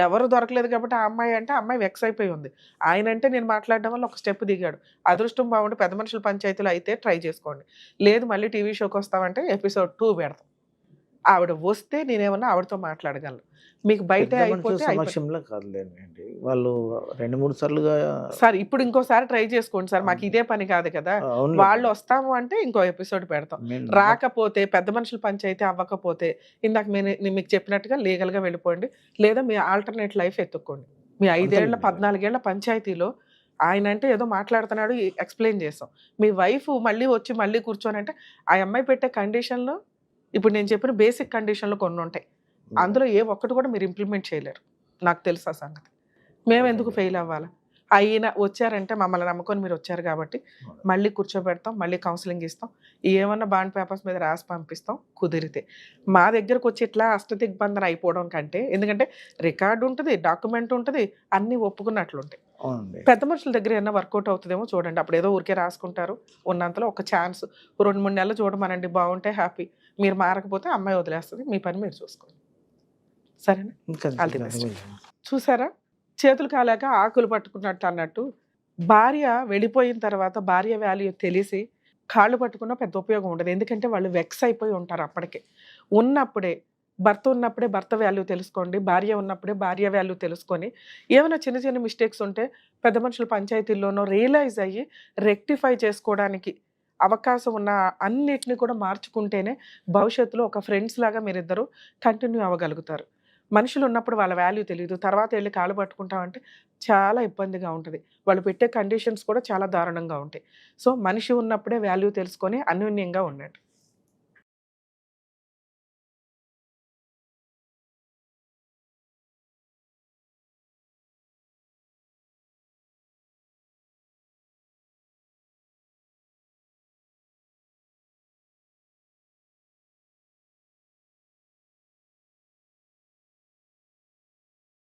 ఎవరు దొరకలేదు కాబట్టి ఆ అమ్మాయి అంటే అమ్మాయి వెక్స్ అయిపోయి ఉంది. ఆయన అంటే నేను మాట్లాడడం వల్ల ఒక స్టెప్ దిగాడు. అదృష్టం బాగుండి పెద్ద మనుషుల పంచాయతీలో అయితే ట్రై చేసుకోండి, లేదు మళ్ళీ టీవీ షోకి వస్తామంటే ఎపిసోడ్ 2 పెడతాం. ఆవిడ వస్తే నేనేమన్నా ఆవిడతో మాట్లాడగలను. మీకు బయట అయిపోతే సమక్షంలో కాదులేండి, వాళ్ళు 2-3 సార్లుగా. సార్ ఇప్పుడు ఇంకోసారి ట్రై చేసుకోండి సార్, మాకు ఇదే పని కాదు కదా. వాళ్ళు వస్తాము అంటే ఇంకో ఎపిసోడ్ పెడతాం. రాకపోతే పెద్ద మనుషుల పంచాయతీ అవ్వకపోతే ఇందాక మీకు చెప్పినట్టుగా లీగల్ గా వెళ్ళిపోండి, లేదా మీ ఆల్టర్నేట్ లైఫ్ ఎత్తుక్కోండి. మీ 5 ఏళ్ల 14 ఏళ్ల పంచాయతీలో ఆయన అంటే ఏదో మాట్లాడుతున్నాడు, ఎక్స్ప్లెయిన్ చేస్తాం. మీ వైఫ్ మళ్ళీ వచ్చి మళ్ళీ కూర్చొని అంటే ఆ అమ్మాయి పెట్టే కండిషన్లో, ఇప్పుడు నేను చెప్పిన బేసిక్ కండిషన్లు కొన్ని ఉంటాయి, అందులో ఏ ఒక్కటి కూడా మీరు ఇంప్లిమెంట్ చేయలేరు. నాకు తెలుసు ఆ సంగతి. మేము ఎందుకు ఫెయిల్ అవ్వాలి? అయినా వచ్చారంటే మమ్మల్ని నమ్ముకొని మీరు వచ్చారు కాబట్టి మళ్ళీ కూర్చోబెడతాం, మళ్ళీ కౌన్సిలింగ్ ఇస్తాం, ఏమన్నా బాండ్ పేపర్స్ మీద రాసి పంపిస్తాం. కుదిరితే మా దగ్గరకు వచ్చి ఇట్లా అష్టదిగ్బంధన అయిపోవడం కంటే, ఎందుకంటే రికార్డు ఉంటుంది, డాక్యుమెంట్ ఉంటుంది, అన్నీ ఒప్పుకున్నట్లు ఉంటాయి. పెద్ద మనుషుల దగ్గర ఏమన్నా వర్కౌట్ అవుతుందేమో చూడండి. అప్పుడు ఏదో ఊరికే రాసుకుంటారు, ఉన్నంతలో ఒక ఛాన్స్ 2-3 నెలలు చూడమనండి, బాగుంటే హ్యాపీ. మీరు మారకపోతే అమ్మాయి వదిలేస్తుంది, మీ పని మీరు చూసుకోండి. సరేనా? ఇంకా All the best. చూసారా, చేతులు కాలాక ఆకులు పట్టుకున్నట్టు అన్నట్టు, భార్య వెళ్ళిపోయిన తర్వాత భార్య వాల్యూ తెలిసి కాళ్ళు పట్టుకున్నా పెద్ద ఉపయోగం ఉండదు. ఎందుకంటే వాళ్ళు వెక్స్ అయిపోయి ఉంటారు అప్పటికే. ఉన్నప్పుడే, భర్త ఉన్నప్పుడే భర్త వాల్యూ తెలుసుకోండి, భార్య ఉన్నప్పుడే భార్య వాల్యూ తెలుసుకొని, ఏమైనా చిన్న చిన్న మిస్టేక్స్ ఉంటే పెద్ద మనుషుల పంచాయతీల్లోనో రియలైజ్ అయ్యి రెక్టిఫై చేసుకోవడానికి అవకాశం ఉన్న అన్నిటిని కూడా మార్చుకుంటేనే భవిష్యత్తులో ఒక ఫ్రెండ్స్ లాగా మీరిద్దరూ కంటిన్యూ అవ్వగలుగుతారు. మనుషులు ఉన్నప్పుడు వాళ్ళ వాల్యూ తెలీదు. తర్వాత ఎళ్లి కాళ్ళు పట్టుకుంటామంటే చాలా ఇబ్బందిగా ఉంటది. వాళ్ళు పెట్టే కండిషన్స్ కూడా చాలా దారుణంగా ఉంటాయి. సో, మనిషి ఉన్నప్పుడే వాల్యూ తెలుసుకొని అన్యోన్యంగా ఉండండి.